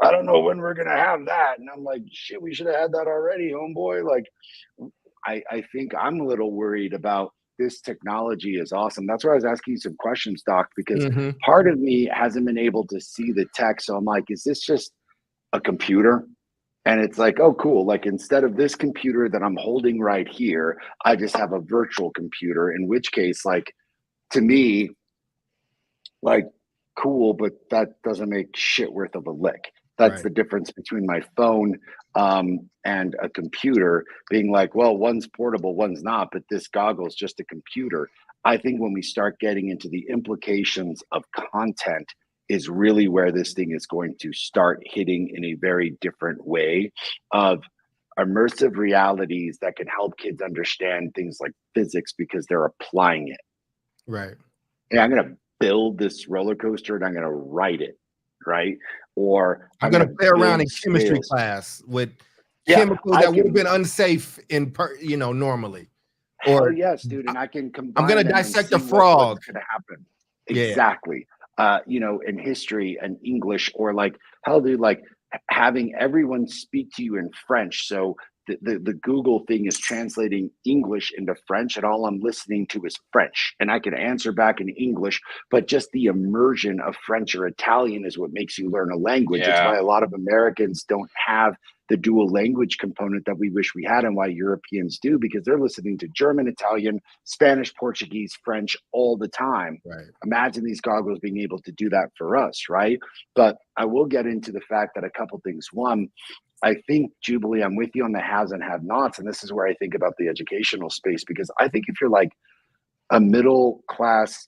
I don't know when we're going to have that. And I'm like, shit, we should have had that already, homeboy. Like, I think I'm a little worried about this technology is awesome. That's why I was asking you some questions, Doc, because part of me hasn't been able to see the tech. So I'm like, is this just a computer? And it's like, oh, cool. Like, instead of this computer that I'm holding right here, I just have a virtual computer, in which case, like, to me, like, cool, but that doesn't make shit worth of a lick. That's the difference between my phone and a computer, being like, well, one's portable, one's not, but this goggle's just a computer. I think when we start getting into the implications of content is really where this thing is going to start hitting in a very different way of immersive realities that can help kids understand things like physics because they're applying it. Right. Yeah, I'm going to build this roller coaster and I'm going to ride it, right? Or I'm going to play around in chemistry class with chemicals that would have been unsafe you know, normally. Or yes, dude, and I can combine. I'm going to dissect a frog. What's going to happen? Exactly. You know, in history and English, or like, hell, dude, like having everyone speak to you in French. So the Google thing is translating English into French, and all I'm listening to is French, and I can answer back in English, but just the immersion of French or Italian is what makes you learn a language. It's why a lot of Americans don't have the dual language component that we wish we had, and why Europeans do, because they're listening to German, Italian, Spanish, Portuguese, French all the time. Right. Imagine these goggles being able to do that for us, right? But I will get into the fact that a couple things. One, I think, Jubilee, I'm with you on the haves and have nots, and this is where I think about the educational space, because I think if you're like a middle class,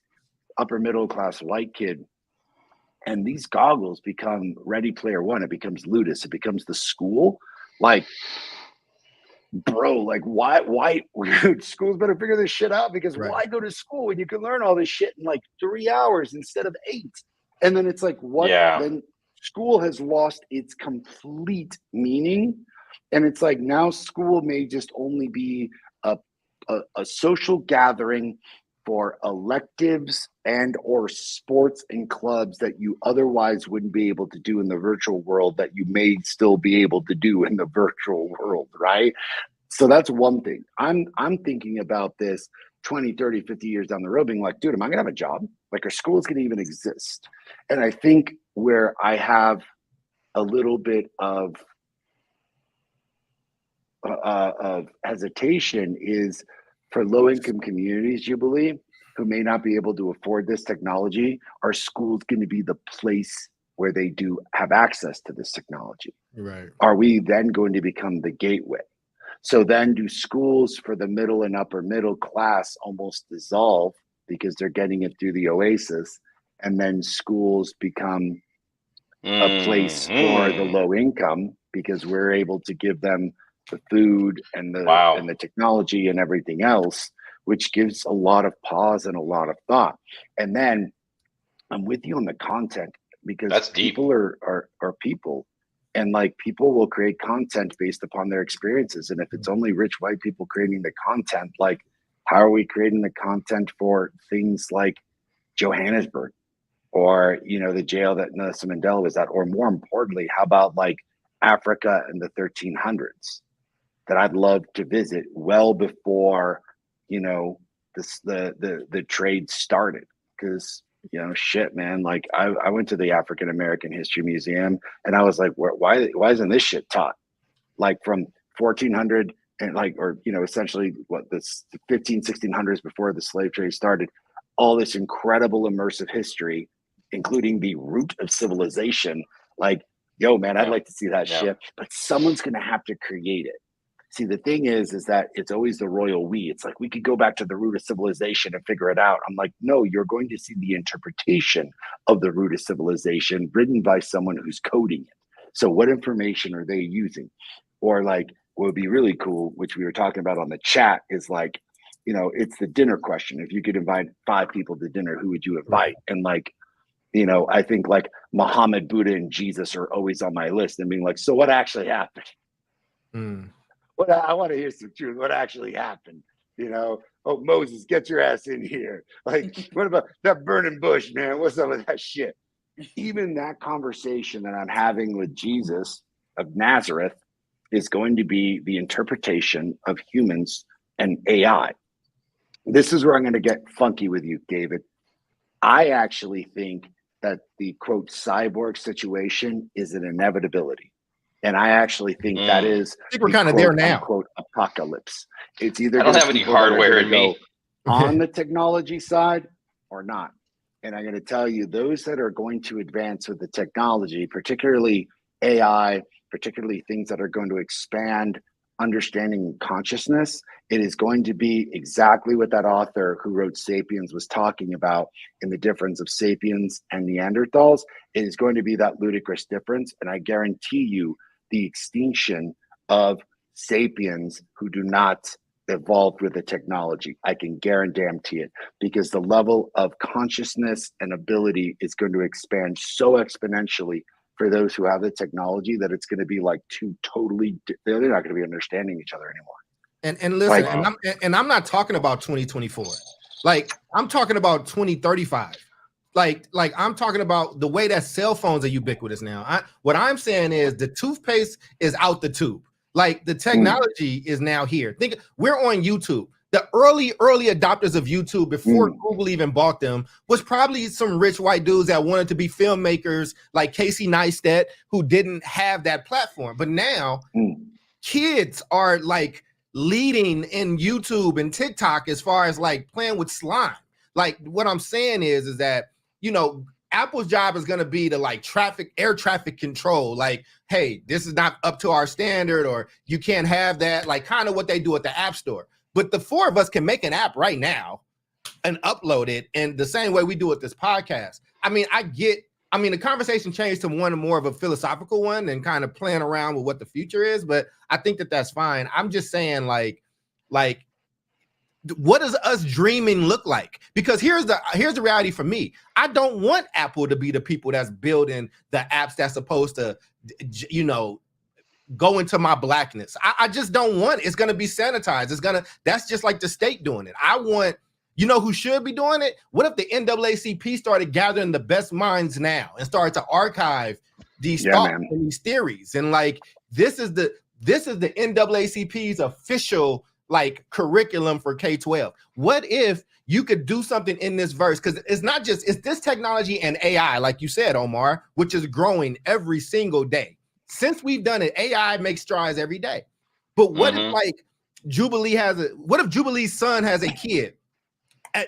upper middle class white kid, and these goggles become Ready Player One, it becomes Ludus, it becomes the school. Like, bro, like why schools better figure this shit out, because why go to school when you can learn all this shit in like 3 hours instead of 8? And then it's like, what? Then school has lost its complete meaning. And it's like, now school may just only be a social gathering for electives and or sports and clubs that you otherwise wouldn't be able to do in the virtual world that you may still be able to do in the virtual world, right? So that's one thing. I'm thinking about this 20, 30, 50 years down the road, being like, dude, am I gonna have a job? Like, are schools gonna even exist? And I think where I have a little bit of hesitation is for low-income communities, Jubilee, who may not be able to afford this technology. Are schools going to be the place where they do have access to this technology? Right. Are we then going to become the gateway? So then do schools for the middle and upper middle class almost dissolve because they're getting it through the Oasis, and then schools become a place for the low income because we're able to give them the food and the technology and everything else, which gives a lot of pause and a lot of thought. And then I'm with you on the content, because that's deep. People are people, and like, people will create content based upon their experiences. And if it's only rich white people creating the content, like, how are we creating the content for things like Johannesburg? or, you know, the jail that Nelson Mandela was at, or more importantly, how about like Africa in the 1300s that I'd love to visit well before, you know, the trade started. Because, you know, shit, man, like I went to the African American History Museum and I was like, why isn't this shit taught? Like from 1400 and like, or, you know, essentially what this 1600s before the slave trade started, all this incredible immersive history, including the root of civilization. Like, yo, man, I'd like to see that shit, but someone's going to have to create it. See, the thing is that it's always the royal we. It's like, we could go back to the root of civilization and figure it out. I'm like, no, you're going to see the interpretation of the root of civilization written by someone who's coding it. So what information are they using? Or like, what would be really cool, which we were talking about on the chat, is like, you know, it's the dinner question. If you could invite 5 people to dinner, who would you invite? And like, you know, I think like Muhammad, Buddha, and Jesus are always on my list, and being like, so what actually happened? What I want to hear some truth. What actually happened? You know, oh, Moses, get your ass in here. Like, what about that burning bush, man? What's up with that shit? Even that conversation that I'm having with Jesus of Nazareth is going to be the interpretation of humans and AI. This is where I'm going to get funky with you, David. I actually think that the quote cyborg situation is an inevitability. And I actually think that is, I think we're kind of there now. Quote apocalypse. It's either I don't have any hardware in me on the technology side or not. And I'm going to tell you, those that are going to advance with the technology, particularly AI, particularly things that are going to expand understanding and consciousness, it is going to be exactly what that author who wrote Sapiens was talking about in the difference of Sapiens and Neanderthals. It is going to be that ludicrous difference. And I guarantee you the extinction of Sapiens who do not evolve with the technology. I can guarantee it, because the level of consciousness and ability is going to expand so exponentially for those who have the technology that it's going to be like two totally, they're not going to be understanding each other anymore. And listen, like, I'm not talking about 2024. Like, I'm talking about 2035. Like I'm talking about the way that cell phones are ubiquitous now. What I'm saying is the toothpaste is out the tube. Like, the technology is now here. Think, we're on YouTube. The early adopters of YouTube before Google even bought them was probably some rich white dudes that wanted to be filmmakers like Casey Neistat, who didn't have that platform. But now kids are like leading in YouTube and TikTok as far as like playing with slime. Like, what I'm saying is that, you know, Apple's job is going to be to like air traffic control. Like, hey, this is not up to our standard, or you can't have that, like kind of what they do at the App Store. But the 4 of us can make an app right now and upload it in the same way we do with this podcast. I mean, the conversation changed to one more of a philosophical one and kind of playing around with what the future is, but I think that that's fine. I'm just saying, like, what does us dreaming look like? Because here's the reality for me. I don't want Apple to be the people that's building the apps that's supposed to, you know, go into my blackness. I just don't want it. It's going to be sanitized. That's just like the state doing it. I want, you know who should be doing it? What if the NAACP started gathering the best minds now and started to archive these thoughts and these theories? And like, this is the NAACP's official like curriculum for K-12. What if you could do something in this verse? Because it's this technology and AI, like you said, Omar, which is growing every single day. Since we've done it, AI makes strides every day. But what if like what if Jubilee's son has a kid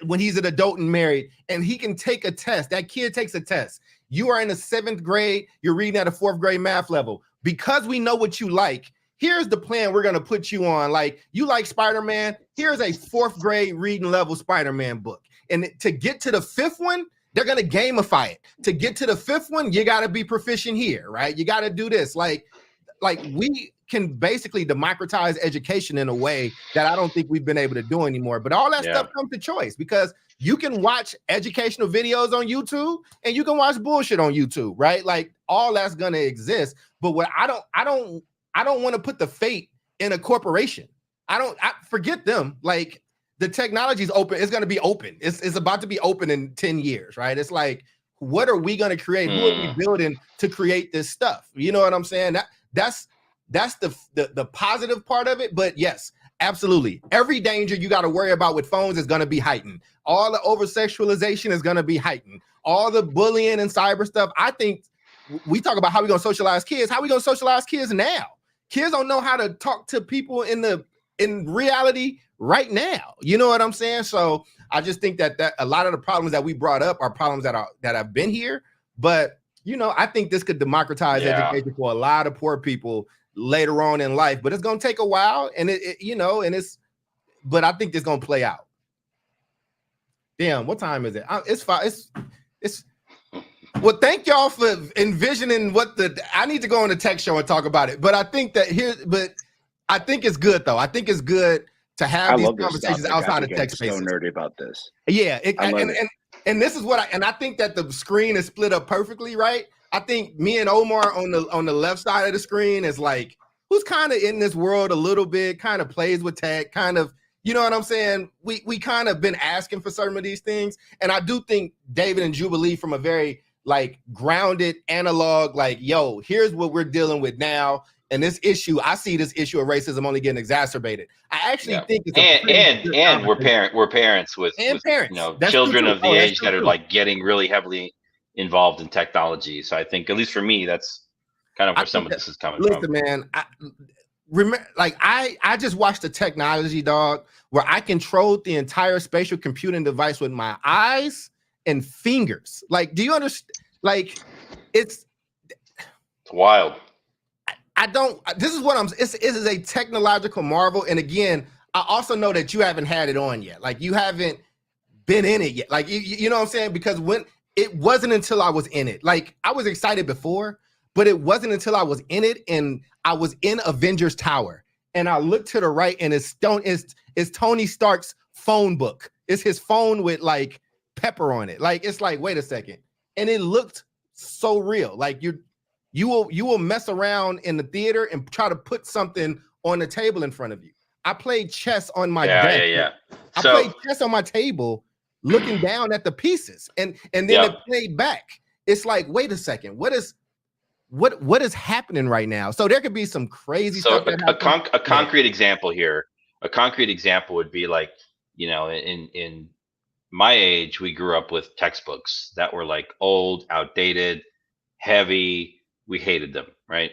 when he's an adult and married, and he can take a test? That kid takes a test. You are in the 7th grade, you're reading at a 4th grade math level. Because we know what you like, here's the plan we're going to put you on. Like, you like Spider-Man, here's a 4th grade reading level Spider-Man book. And to get to the 5th one, they're going to gamify it. To get to the 5th one, you got to be proficient here, right? You got to do this. Like we can basically democratize education in a way that I don't think we've been able to do anymore. But all that stuff comes to choice, because you can watch educational videos on YouTube and you can watch bullshit on YouTube, right? Like, all that's going to exist. But what I don't want to put the fate in a corporation. I forget them. Like, the technology is open. It's going to be open. It's about to be open in 10 years, right? It's like, what are we going to create? Who are we building to create this stuff? You know what I'm saying? That's the positive part of it. But yes, absolutely. Every danger you got to worry about with phones is going to be heightened. All the over sexualization is going to be heightened. All the bullying and cyber stuff. I think we talk about how we're going to socialize kids. How we going to socialize kids now? Kids don't know how to talk to people in reality right now. You know what I'm saying? So I just think that a lot of the problems that we brought up are problems that have been here. But, you know, I think this could democratize education for a lot of poor people later on in life. But it's going to take a while. And, but I think it's going to play out. Damn, what time is it? It's 5. It's well, thank y'all for envisioning I need to go on the tech show and talk about it. But I think I think it's good though. I think it's good to have these conversations outside of tech spaces. So nerdy about this. Yeah, and this is what I think that the screen is split up perfectly, right? I think me and Omar on the left side of the screen is like who's kind of in this world a little bit, kind of plays with tech, kind of, you know what I'm saying? We kind of been asking for some of these things, and I do think David and Jubilee from a very like grounded analog, like, yo, here's what we're dealing with now. And this issue, I see this issue of racism only getting exacerbated. I actually think it's and we're parents with parents, you know, children of the age that are like getting really heavily involved in technology. So I think, at least for me, that's kind of where some of this is coming from. Listen, man, I just watched the technology, dog, where I controlled the entire spatial computing device with my eyes and fingers. Like, do you understand? Like, it's wild. This is what it is a technological marvel. And again, I also know that you haven't had it on yet. Like, you haven't been in it yet. Like, you know what I'm saying? Because when it wasn't until I was in it, like, I was excited before, but it wasn't until I was in it and I was in Avengers Tower and I looked to the right and it's Tony Stark's phone book. It's his phone with like pepper on it. Like, it's like, wait a second. And it looked so real. Like, you will mess around in the theater and try to put something on the table in front of you. I played chess on my desk. I played chess on my table, looking down at the pieces, and then it played back. It's like, wait a second, what is happening right now? So there could be some crazy stuff. A concrete example here. A concrete example would be like, you know, in my age, we grew up with textbooks that were like old, outdated, heavy. We hated them, right?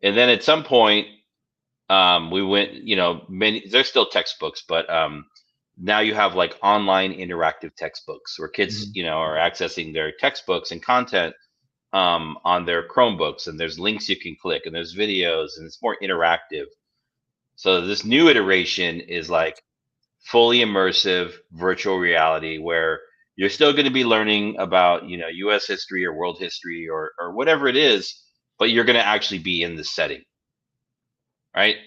And then at some point, we went, you know, there's still textbooks, but now you have like online interactive textbooks where kids, you know, are accessing their textbooks and content on their Chromebooks, and there's links you can click, and there's videos, and it's more interactive. So this new iteration is like fully immersive virtual reality, where you're still going to be learning about, you know, U.S. history or world history or whatever it is, but you're going to actually be in the setting, right?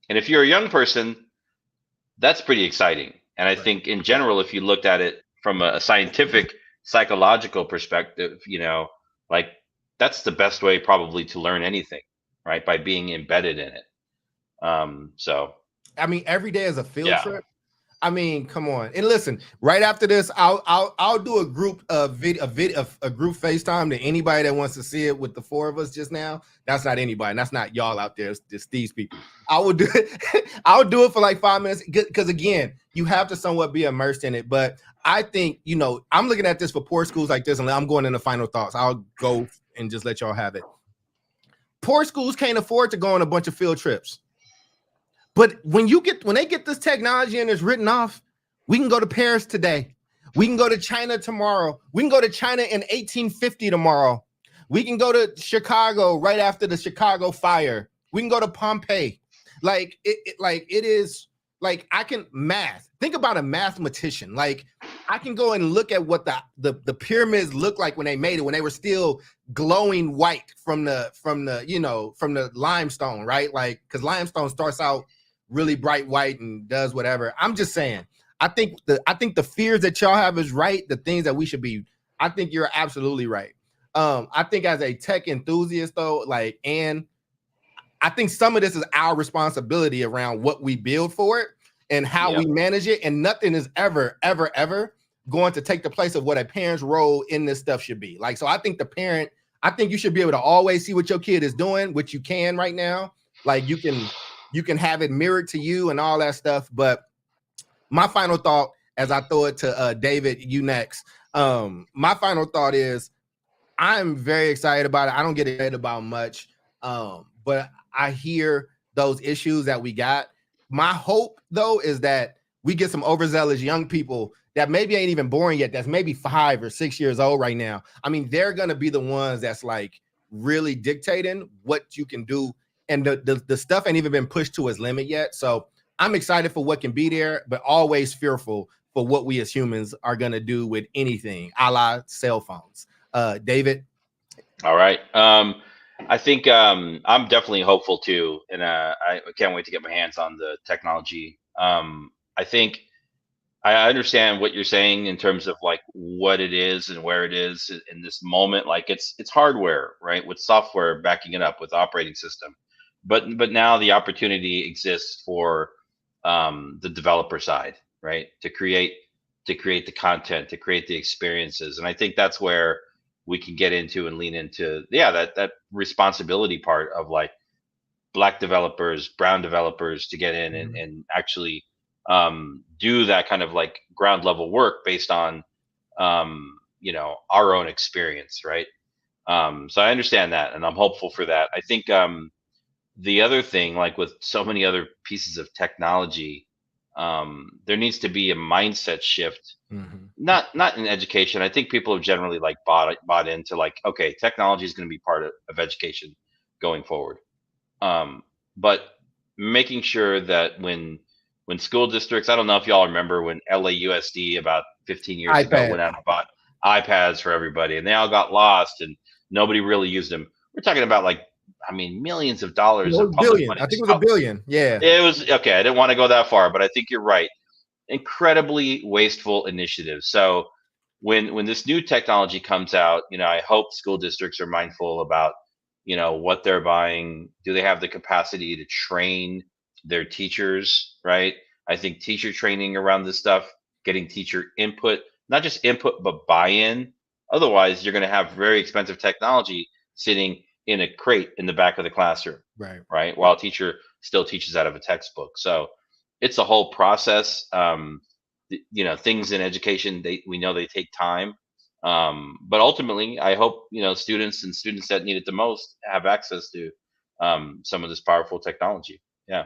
And if you're a young person, that's pretty exciting. And I think in general, if you looked at it from a scientific, psychological perspective, you know, like that's the best way probably to learn anything, right? By being embedded in it. So, I mean, every day is a field trip. I mean, come on. And listen, right after this, I'll do a group group FaceTime to anybody that wants to see it with the four of us just now. That's not anybody. That's not y'all out there. It's just these people. I will do it. I'll do it for like 5 minutes because again, you have to somewhat be immersed in it. But I think, you know, I'm looking at this for poor schools like this, and I'm going into final thoughts. I'll go and just let y'all have it. Poor schools can't afford to go on a bunch of field trips. But when they get this technology and it's written off, we can go to Paris today. We can go to China tomorrow. We can go to China in 1850 tomorrow. We can go to Chicago right after the Chicago fire. We can go to Pompeii. Like it is like I can math. Think about a mathematician. Like I can go and look at what the pyramids looked like when they made it, when they were still glowing white from the limestone, right? Like because limestone starts out really bright white and does whatever. I'm just saying, I think the fears that y'all have is right. The things that we should be, I think you're absolutely right. I think as a tech enthusiast though, like, and I think some of this is our responsibility around what we build for it and how we manage it. And nothing is ever going to take the place of what a parent's role in this stuff should be. Like, so I think I think you should be able to always see what your kid is doing, which you can right now. Like you can have it mirrored to you and all that stuff. But my final thought, as I throw it to David, you next. My final thought is I'm very excited about it. I don't get excited about much, but I hear those issues that we got. My hope, though, is that we get some overzealous young people that maybe ain't even born yet, that's maybe 5 or 6 years old right now. I mean, they're going to be the ones that's like really dictating what you can do. And the stuff ain't even been pushed to its limit yet. So I'm excited for what can be there, but always fearful for what we as humans are going to do with anything, a la cell phones. David? All right. I think I'm definitely hopeful too, and I can't wait to get my hands on the technology. I think I understand what you're saying in terms of like what it is and where it is in this moment. Like it's hardware, right, with software backing it up with operating system, but now the opportunity exists for the developer side, right, to create the content, to create the experiences, and I think that's where we can get into and lean into, that responsibility part of like Black developers, brown developers to get in and actually do that kind of like ground level work based on our own experience, right? So I understand that, and I'm hopeful for that. I think the other thing, like with so many other pieces of technology, there needs to be a mindset shift. Not in education. I think people have generally like bought into like, okay, technology is going to be part of education going forward. But making sure that when school districts, I don't know if y'all remember when LAUSD about 15 years ago went out and bought iPads for everybody, and they all got lost and nobody really used them. We're talking about like, I mean, millions of dollars of public money. I think it was $1 billion. Yeah. It was okay. I didn't want to go that far, but I think you're right. Incredibly wasteful initiative. So when this new technology comes out, I hope school districts are mindful about, what they're buying. Do they have the capacity to train their teachers, right? I think teacher training around this stuff, getting teacher input, not just input, but buy-in. Otherwise, you're going to have very expensive technology sitting in a crate in the back of the classroom, right? While a teacher still teaches out of a textbook. So it's a whole process. Things in education, we know they take time. But ultimately, I hope, students that need it the most have access to some of this powerful technology. Yeah.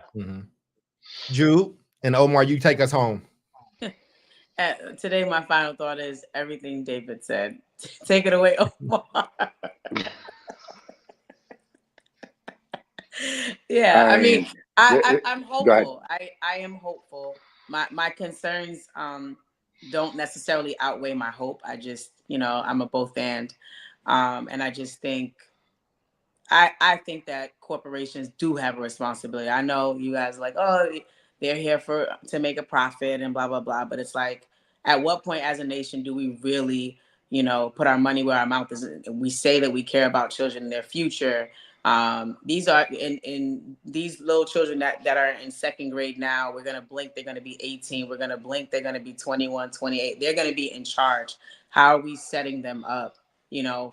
Jude and Omar, you take us home. Today, my final thought is everything David said. Take it away, Omar. Yeah, I mean, I'm hopeful. I am hopeful. My concerns don't necessarily outweigh my hope. I just, I'm a both and I just think I think that corporations do have a responsibility. I know you guys are like, oh, they're here to make a profit and blah blah blah, but it's like, at what point as a nation do we really, put our money where our mouth is? We say that we care about children and their future. These are in these little children that are in second grade now. We're going to blink, they're going to be 18. We're going to blink, they're going to be 21, 28. They're going to be in charge. How are we setting them up,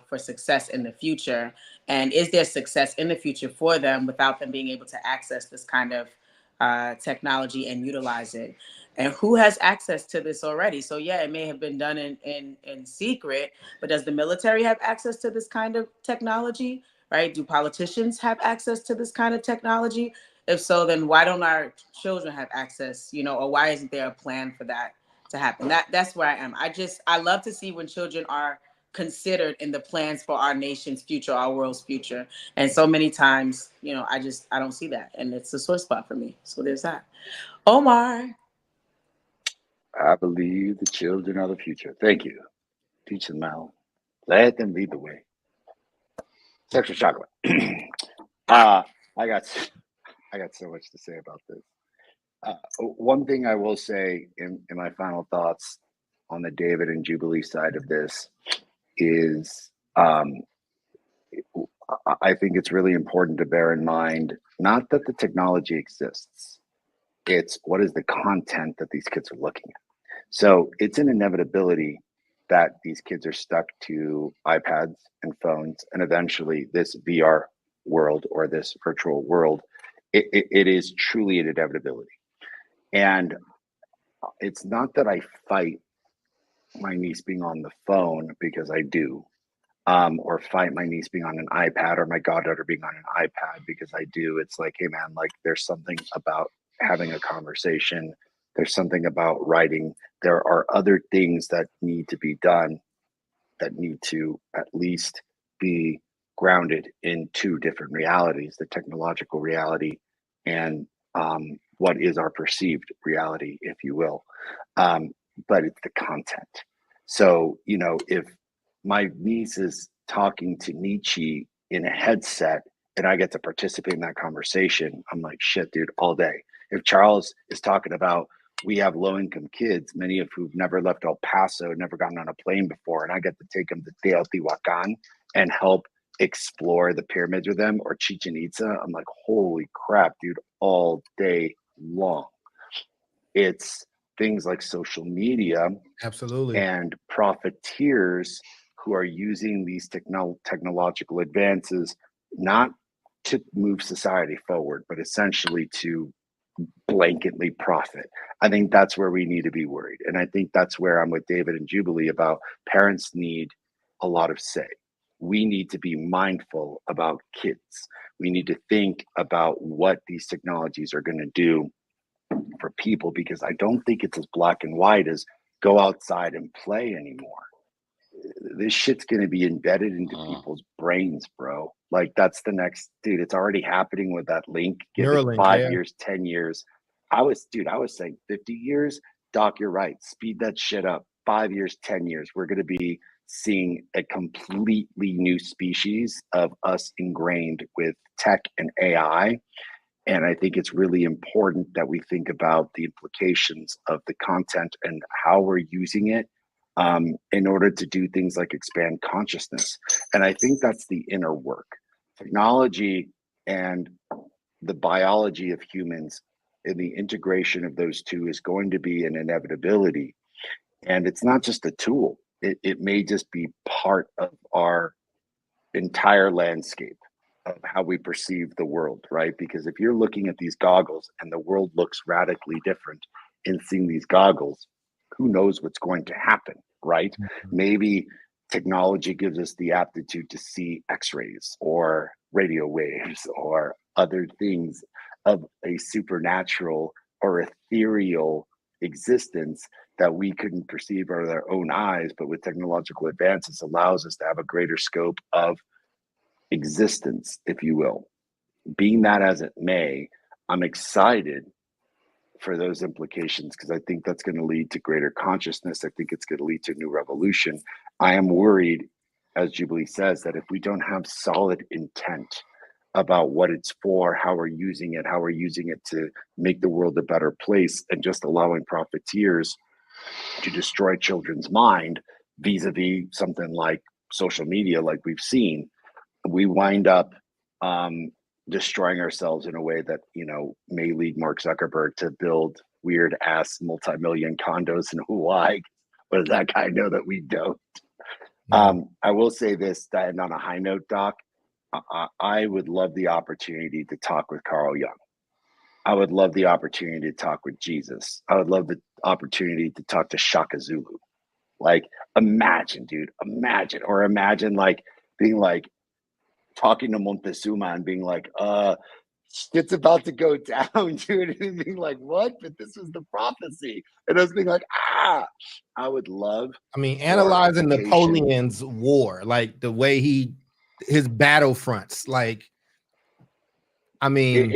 for success in the future? And is there success in the future for them without them being able to access this kind of technology and utilize it? And who has access to this already? So yeah, it may have been done in secret, but does the military have access to this kind of technology? Right? Do politicians have access to this kind of technology? If so, then why don't our children have access, or why isn't there a plan for that to happen? That's where I am. I love to see when children are considered in the plans for our nation's future, our world's future. And so many times, I don't see that. And it's a sore spot for me. So there's that. Omar. I believe the children are the future. Thank you. Teach them now. Let them lead the way. Extra chocolate. I got so much to say about this. One thing I will say in my final thoughts on the David and Jubilee side of this is I think it's really important to bear in mind, not that the technology exists, it's what is the content that these kids are looking at. So it's an inevitability that these kids are stuck to iPads and phones, and eventually this VR world or this virtual world. It is truly an inevitability. And it's not that I fight my niece being on the phone, because I do, or fight my niece being on an iPad or my goddaughter being on an iPad because I do. It's like, hey man, like there's something about having a conversation. There's something about writing. There are other things that need to be done that need to at least be grounded in two different realities: the technological reality and what is our perceived reality, if you will. But it's the content. So, you know, if my niece is talking to Nietzsche in a headset and I get to participate in that conversation, I'm like, shit, dude, all day. If Charles is talking about, we have low income kids, many of who've never left El Paso, never gotten on a plane before, and I get to take them to Teotihuacan and help explore the pyramids with them, or Chichen Itza, I'm like, holy crap, dude, all day long. It's things like social media Absolutely. and profiteers who are using these technological advances not to move society forward, but essentially to blanketly profit. I think that's where we need to be worried. And I think that's where I'm with David and Jubilee about parents need a lot of say. We need to be mindful about kids. We need to think about what these technologies are going to do for people, because I don't think it's as black and white as go outside and play anymore. This shit's going to be embedded into people's brains, bro. Like that's the next, dude. It's already happening with that link. Give Neuralink, it 5 yeah. years, 10 years. I was saying 50 years. Doc, you're right. Speed that shit up. 5 years, 10 years. We're going to be seeing a completely new species of us ingrained with tech and AI. And I think it's really important that we think about the implications of the content and how we're using it in order to do things like expand consciousness. And I think that's the inner work. Technology and the biology of humans and the integration of those two is going to be an inevitability. And it's not just a tool, it may just be part of our entire landscape of how we perceive the world, right? Because if you're looking at these goggles and the world looks radically different in seeing these goggles, who knows what's going to happen, right? Mm-hmm. Maybe technology gives us the aptitude to see x-rays or radio waves or other things of a supernatural or ethereal existence that we couldn't perceive with our own eyes, but with technological advances allows us to have a greater scope of existence, if you will. Being that as it may, I'm excited for those implications because I think that's going to lead to greater consciousness. I think it's going to lead to a new revolution. I am worried, as Jubilee says, that if we don't have solid intent about what it's for, how we're using it to make the world a better place, and just allowing profiteers to destroy children's mind vis-a-vis something like social media, like we've seen, we wind up destroying ourselves in a way that, you know, may lead Mark Zuckerberg to build weird ass multi-million condos in Hawaii. But does that guy know that we don't? I will say this, that on a high note, Doc, I would love the opportunity to talk with Carl Jung. I would love the opportunity to talk with Jesus. I would love the opportunity to talk to Shaka Zulu. Like, imagine, dude, imagine like being like, talking to Montezuma and being like, shit's about to go down, dude. And being like, what? But this was the prophecy. And I was being like, I would love. I mean, analyzing Napoleon's war, like the way his battlefronts, like, I mean,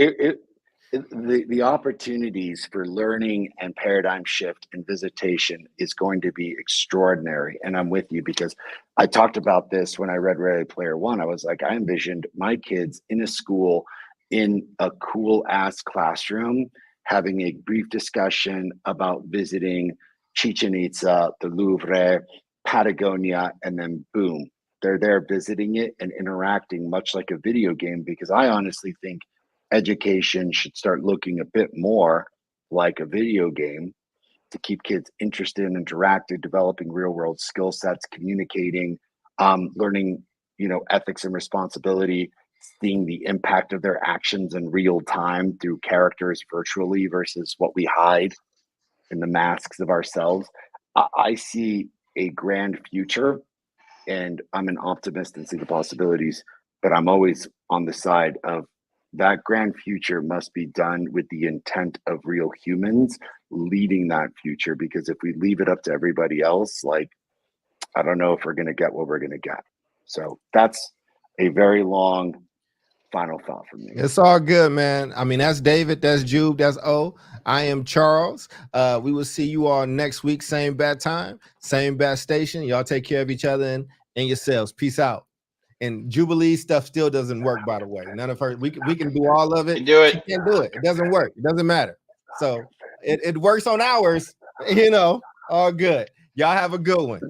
the opportunities for learning and paradigm shift and visitation is going to be extraordinary. And I'm with you because I talked about this when I read Ready Player One. I was like, I envisioned my kids in a school in a cool ass classroom having a brief discussion about visiting Chichen Itza, the Louvre, Patagonia, and then boom, they're there visiting it and interacting much like a video game, because I honestly think education should start looking a bit more like a video game to keep kids interested and interacted, developing real world skill sets, communicating, learning, ethics and responsibility, seeing the impact of their actions in real time through characters virtually versus what we hide in the masks of ourselves. I see a grand future, and I'm an optimist and see the possibilities, but I'm always on the side of that grand future must be done with the intent of real humans leading that future, because if we leave it up to everybody else, like, I don't know if we're going to get what we're going to get. So that's a very long final thought from me. It's all good, man. I mean, that's David, that's Jube, that's O. I am Charles. We will see you all next week, same bad time, same bad station. Y'all take care of each other and yourselves. Peace out. And Jubilee stuff still doesn't work, by the way. None of her, we can do all of it. You can do it. She can't do it. It doesn't work. It doesn't matter. So it works on ours, all good. Y'all have a good one.